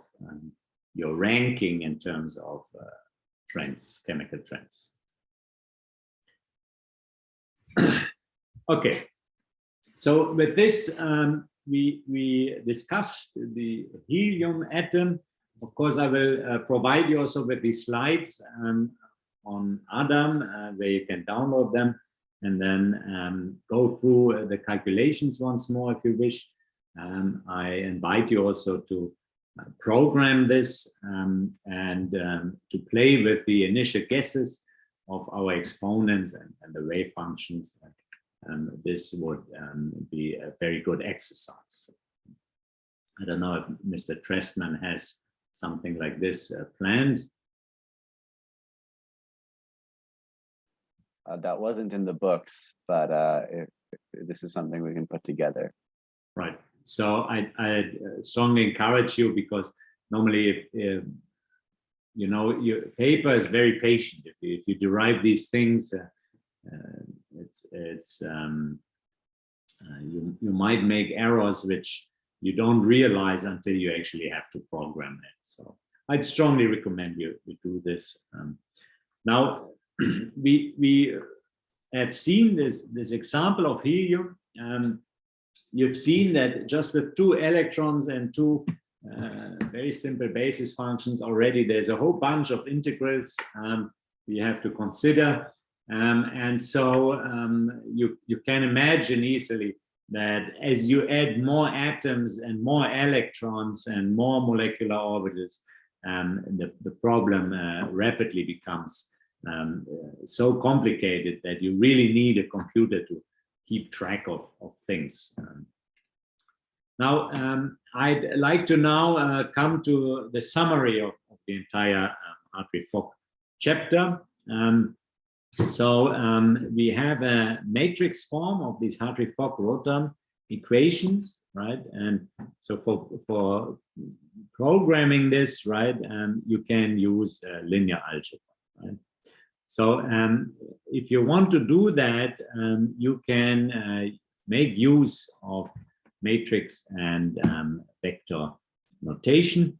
your ranking in terms of trends, chemical trends. Okay, so with this, we discussed the helium atom. Of course, I will provide you also with these slides on Adam, where you can download them and then go through the calculations once more if you wish. I invite you also to program this and to play with the initial guesses of our exponents and the wave functions. This would be a very good exercise. I don't know if Mr. Trestman has something like this planned. That wasn't in the books, but if this is something we can put together. Right. So I strongly encourage you, because normally if you know, your paper is very patient. If you derive these things, you might make errors which you don't realize until you actually have to program it. So I'd strongly recommend you do this. Now we have seen this example of helium. You've seen that just with 2 electrons and 2 very simple basis functions already, there's a whole bunch of integrals we have to consider. And so you can imagine easily that as you add more atoms and more electrons and more molecular orbitals, the problem rapidly becomes so complicated that you really need a computer to keep track of things. Now, I'd like to now come to the summary of the entire Hartree-Fock chapter. We have a matrix form of these Hartree-Fock Rhotan equations, right? And so for programming this, right, you can use linear algebra, right? So if you want to do that, you can make use of matrix and vector notation.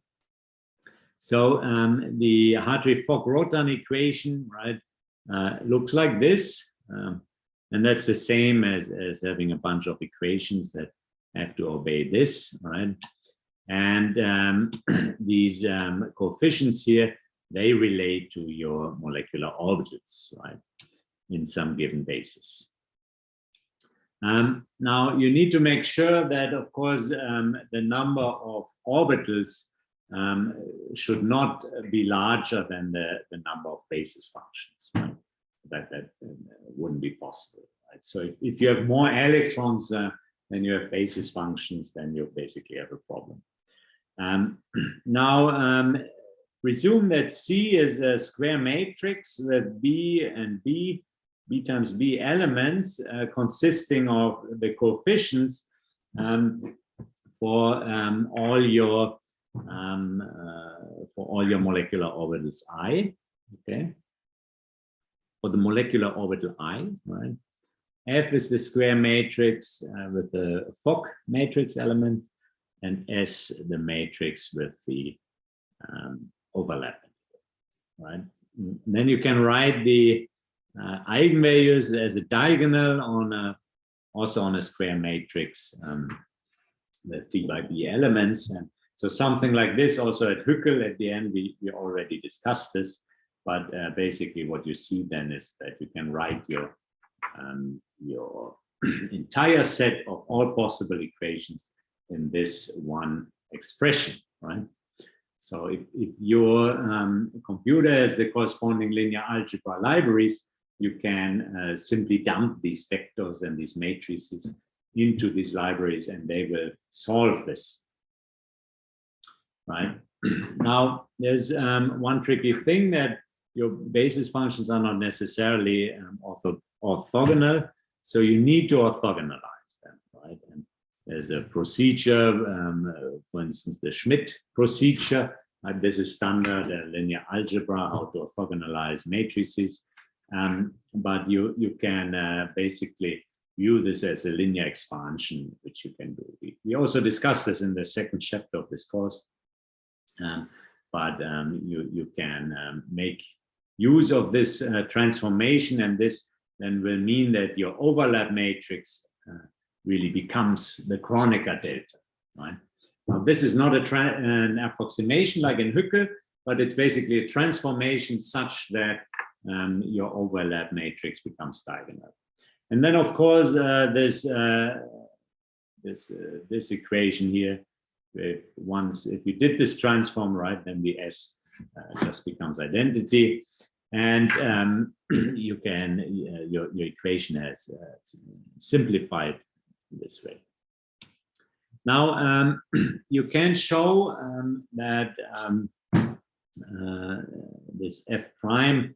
So the Hartree-Fock Rhotan equation, right, looks like this, and that's the same as having a bunch of equations that have to obey this, right? And these coefficients here, they relate to your molecular orbitals, right, in some given basis. Now you need to make sure that, of course, the number of orbitals should not be larger than the number of basis functions, right? That wouldn't be possible, right? So if you have more electrons than you have basis functions, then you basically have a problem. Now, presume that C is a square matrix with B and B times B elements consisting of the coefficients for all your molecular orbitals I, okay? For the molecular orbital I, right? F is the square matrix with the Fock matrix element, and S the matrix with the overlapping, right? And then you can write the eigenvalues as a diagonal on also on a square matrix, the P by B elements. And so something like this also at Hückel at the end, we already discussed this, but basically what you see then is that you can write your entire set of all possible equations in this one expression, right? So if your computer has the corresponding linear algebra libraries, you can simply dump these vectors and these matrices into these libraries, and they will solve this, right? Now, there's one tricky thing that your basis functions are not necessarily orthogonal, so you need to orthogonalize them, right? And there's a procedure, for instance, the Schmidt procedure. This is standard linear algebra, how to orthogonalize matrices. But you can basically view this as a linear expansion, which you can do. We also discussed this in the second chapter of this course. But you can make use of this transformation, and this then will mean that your overlap matrix really becomes the Kronecker delta, right? Now, this is not an approximation like in Hückel, but it's basically a transformation such that your overlap matrix becomes diagonal. And then, of course, this equation here, if you did this transform, right, then the S just becomes identity, and you can your equation has simplified this way. Now you can show that this F prime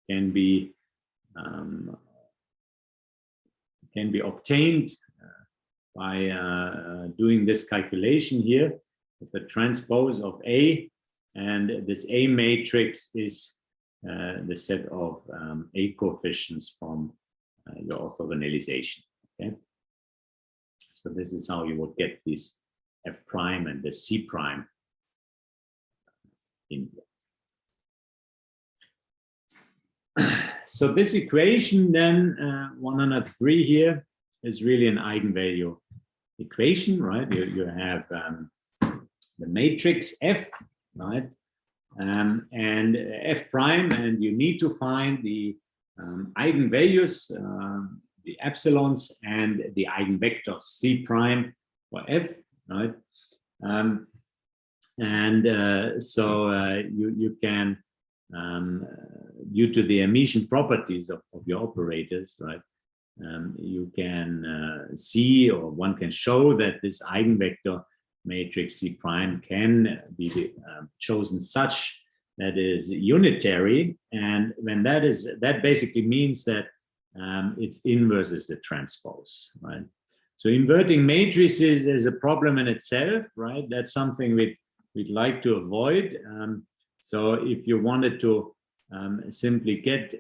can be obtained by doing this calculation here with the transpose of A, and this A matrix is the set of A coefficients from your orthogonalization. Okay, so this is how you would get this F prime and the C prime in here. So this equation then 103 here is really an eigenvalue equation, right? You have the matrix F, right? And F prime, and you need to find the eigenvalues, the epsilons, and the eigenvectors C prime for F, right? So you can, due to the Hermitian properties of your operators, right? You can see, or one can show, that this eigenvector matrix C prime can be chosen such that is unitary, and when that basically means that its inverse is the transpose, right? So inverting matrices is a problem in itself, right? That's something we'd like to avoid. So if you wanted to simply get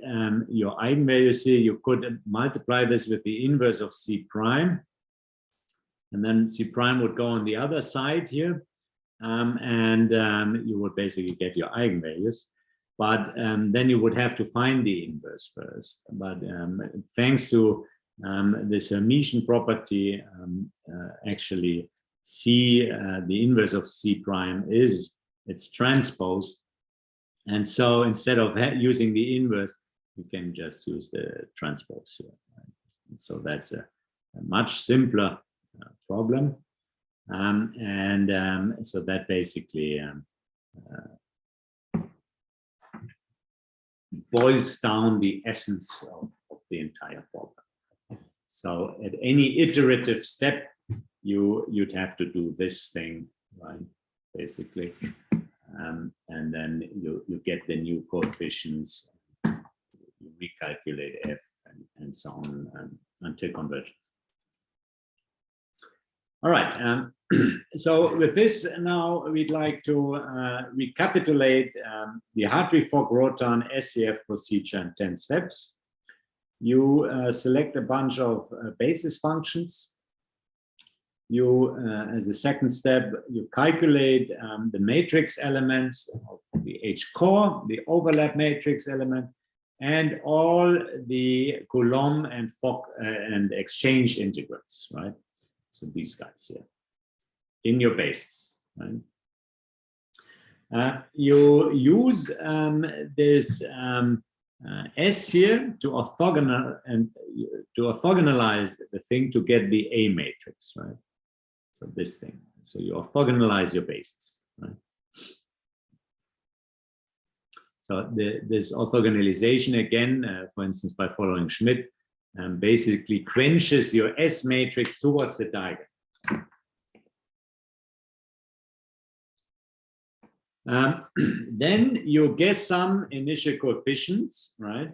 your eigenvalues here, you could multiply this with the inverse of C prime, and then C prime would go on the other side here, and you would basically get your eigenvalues. But then you would have to find the inverse first. But thanks to this Hermitian property, actually the inverse of C prime is its transpose. And so instead of using the inverse, you can just use the transpose here. Right? And so that's a much simpler problem. So that basically boils down the essence of the entire problem. So at any iterative step, you'd have to do this thing, right? Basically. And then you get the new coefficients, you recalculate F, and so on until convergence. All right, so with this now we'd like to recapitulate the Hartree-Fock Rhotan SCF procedure in 10 steps. You select a bunch of basis functions. You, as a second step, you calculate the matrix elements of the H core, the overlap matrix element, and all the Coulomb and Fock and exchange integrals, right? So these guys here in your basis, right? You use this S here to orthogonalize the thing to get the A matrix, right? So this thing. So you orthogonalize your basis, right? So this orthogonalization again, for instance, by following Schmidt, basically quenches your S matrix towards the diagonal. Then you guess some initial coefficients, right?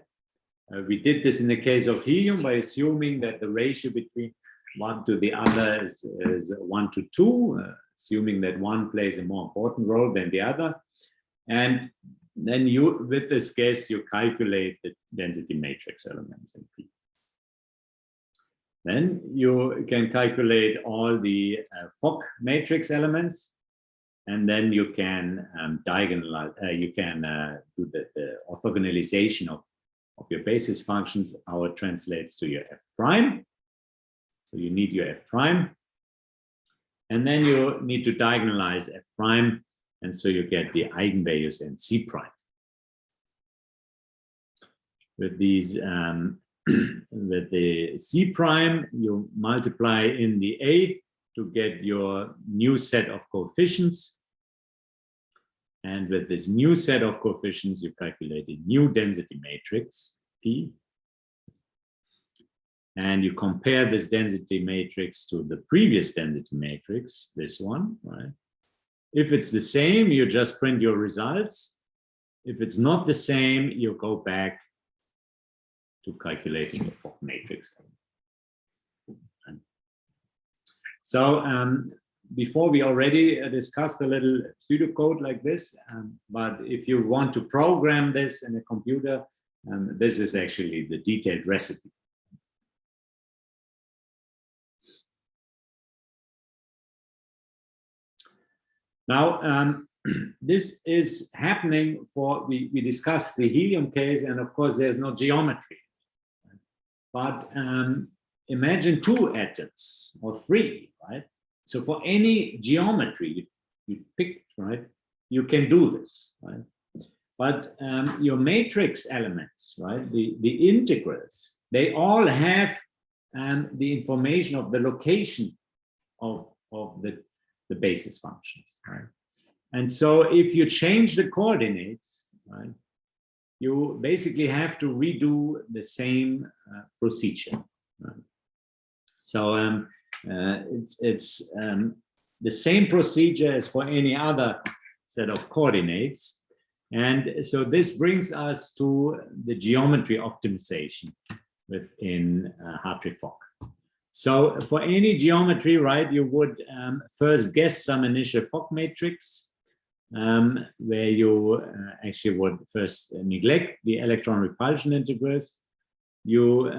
We did this in the case of helium by assuming that the ratio between one to the other is 1 to 2, assuming that one plays a more important role than the other. And then you, with this guess, you calculate the density matrix elements in P. Then you can calculate all the Fock matrix elements, and then you can diagonalize, you can do the orthogonalization of your basis functions, how it translates to your F prime. So you need your F prime, and then you need to diagonalize F prime, and so you get the eigenvalues in C prime. With these, with the C prime, you multiply in the A to get your new set of coefficients. And with this new set of coefficients, you calculate a new density matrix, P. And you compare this density matrix to the previous density matrix, this one, right? If it's the same, you just print your results. If it's not the same, you go back to calculating the Fock matrix. So before we already discussed a little pseudocode like this, but if you want to program this in a computer, this is actually the detailed recipe. Now, this is happening for, we discussed the helium case, and of course there's no geometry. But imagine 2 atoms or 3, right? So for any geometry you picked, right, you can do this, right? But your matrix elements, right, the integrals, they all have the information of the location of the basis functions, right? And so if you change the coordinates, right, you basically have to redo the same procedure, right? So it's the same procedure as for any other set of coordinates. And so this brings us to the geometry optimization within Hartree-Fock. So for any geometry, right, you would first guess some initial Fock matrix, where you actually would first neglect the electron repulsion integrals. You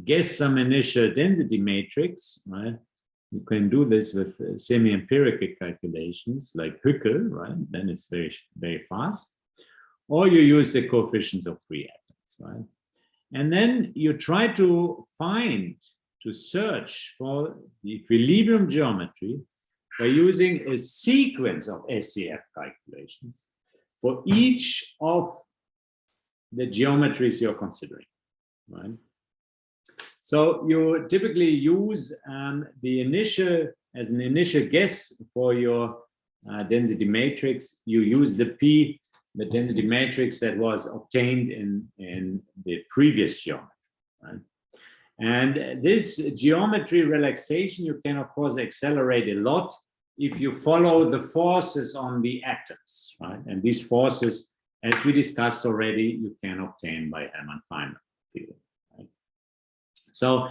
guess some initial density matrix, right? You can do this with semi-empirical calculations like Hückel, right? Then it's very, very fast. Or you use the coefficients of free atoms, right? And then you try to search for the equilibrium geometry by using a sequence of SCF calculations for each of the geometries you're considering, right? So you typically use the initial, as an initial guess for your density matrix, you use the P, the density matrix that was obtained in the previous geometry, right? And this geometry relaxation, you can of course accelerate a lot if you follow the forces on the atoms, right? And these forces, as we discussed already, you can obtain by Hellmann-Feynman theory, right? So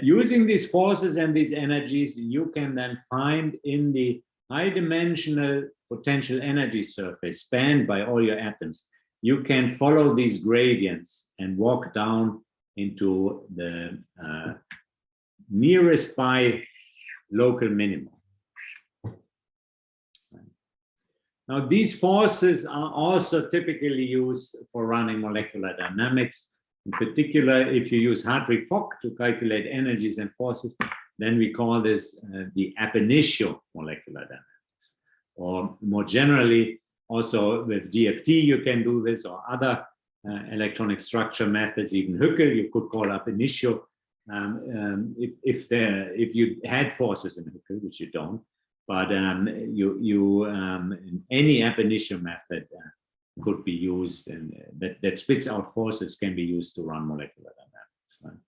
using these forces and these energies, you can then find in the high-dimensional potential energy surface spanned by all your atoms, you can follow these gradients and walk down into the nearest by local minimum. Now, these forces are also typically used for running molecular dynamics. In particular, if you use Hartree-Fock to calculate energies and forces, then we call this the ab initio molecular dynamics. Or more generally, also with DFT, you can do this, or other electronic structure methods, even Hückel, you could call ab initio if you had forces in Hückel, which you don't. But any ab initio method could be used, and that spits out forces can be used to run molecular dynamics, right?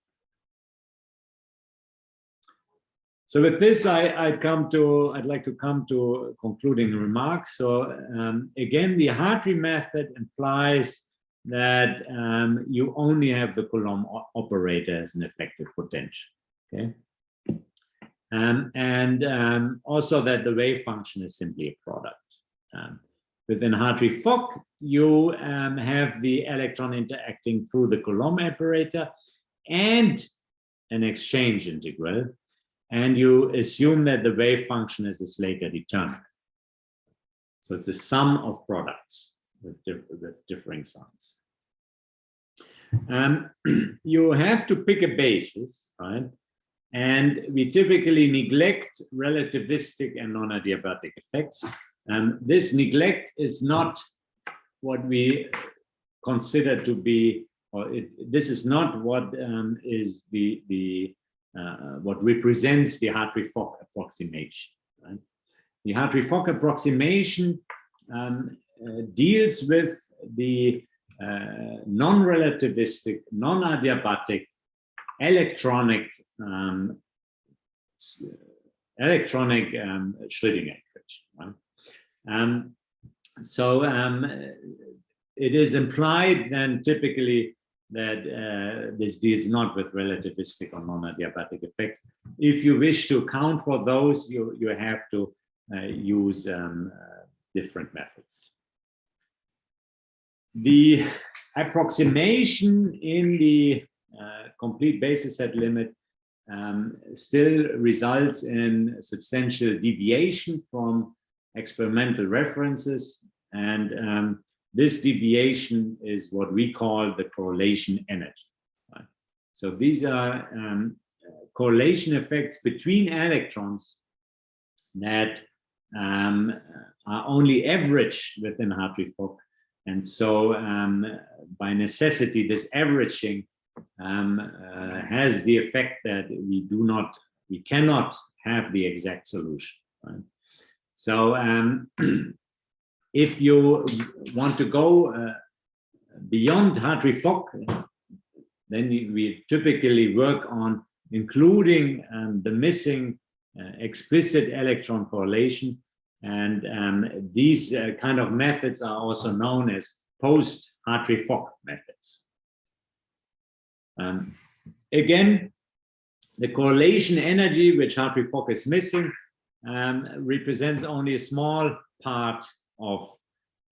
So with this, I'd like to come to concluding remarks. So again, the Hartree method implies that you only have the Coulomb operator as an effective potential. Okay. Also that the wave function is simply a product. Within Hartree-Fock, you have the electron interacting through the Coulomb operator and an exchange integral, and you assume that the wave function is a Slater determinant. So it's a sum of products with differing signs. You have to pick a basis, right? And we typically neglect relativistic and non-adiabatic effects. This neglect is not what we consider to be, or this is not what is what represents the Hartree-Fock approximation. Right? The Hartree-Fock approximation deals with the non-relativistic, non-adiabatic electronic Schrödinger equation. Right? It is implied then typically that this deals not with relativistic or non-adiabatic effects. If you wish to account for those, you have to use different methods. The approximation in the complete basis set limit still results in substantial deviation from experimental references, and this deviation is what we call the correlation energy. Right? So these are correlation effects between electrons that are only averaged within Hartree-Fock, and so by necessity, this averaging has the effect that we cannot have the exact solution. Right? So if you want to go beyond Hartree-Fock, then we typically work on including the missing explicit electron correlation, and these kind of methods are also known as post-Hartree-Fock methods. Again, the correlation energy which Hartree-Fock is missing represents only a small part of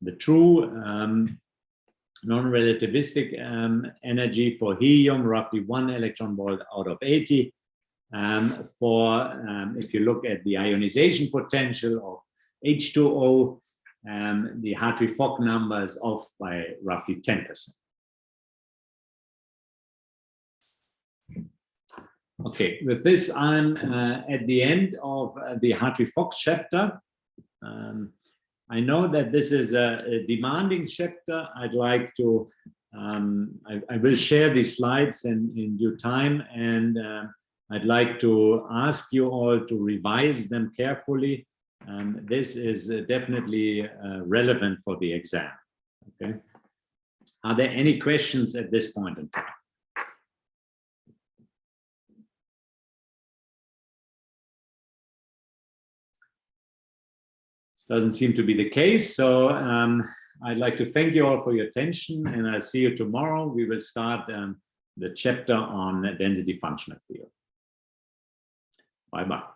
the true non-relativistic energy. For helium, roughly 1 electron volt out of 80. If you look at the ionization potential of H2O, the Hartree-Fock number is off by roughly 10%. Okay, with this, I'm at the end of the Hartree-Fock chapter. I know that this is a demanding chapter. I'd like to, I will share these slides in due time, and I'd like to ask you all to revise them carefully. This is definitely relevant for the exam. Okay. Are there any questions at this point in time? Doesn't seem to be the case, so I'd like to thank you all for your attention, and I'll see you tomorrow. We will start the chapter on density functional field. Bye-bye.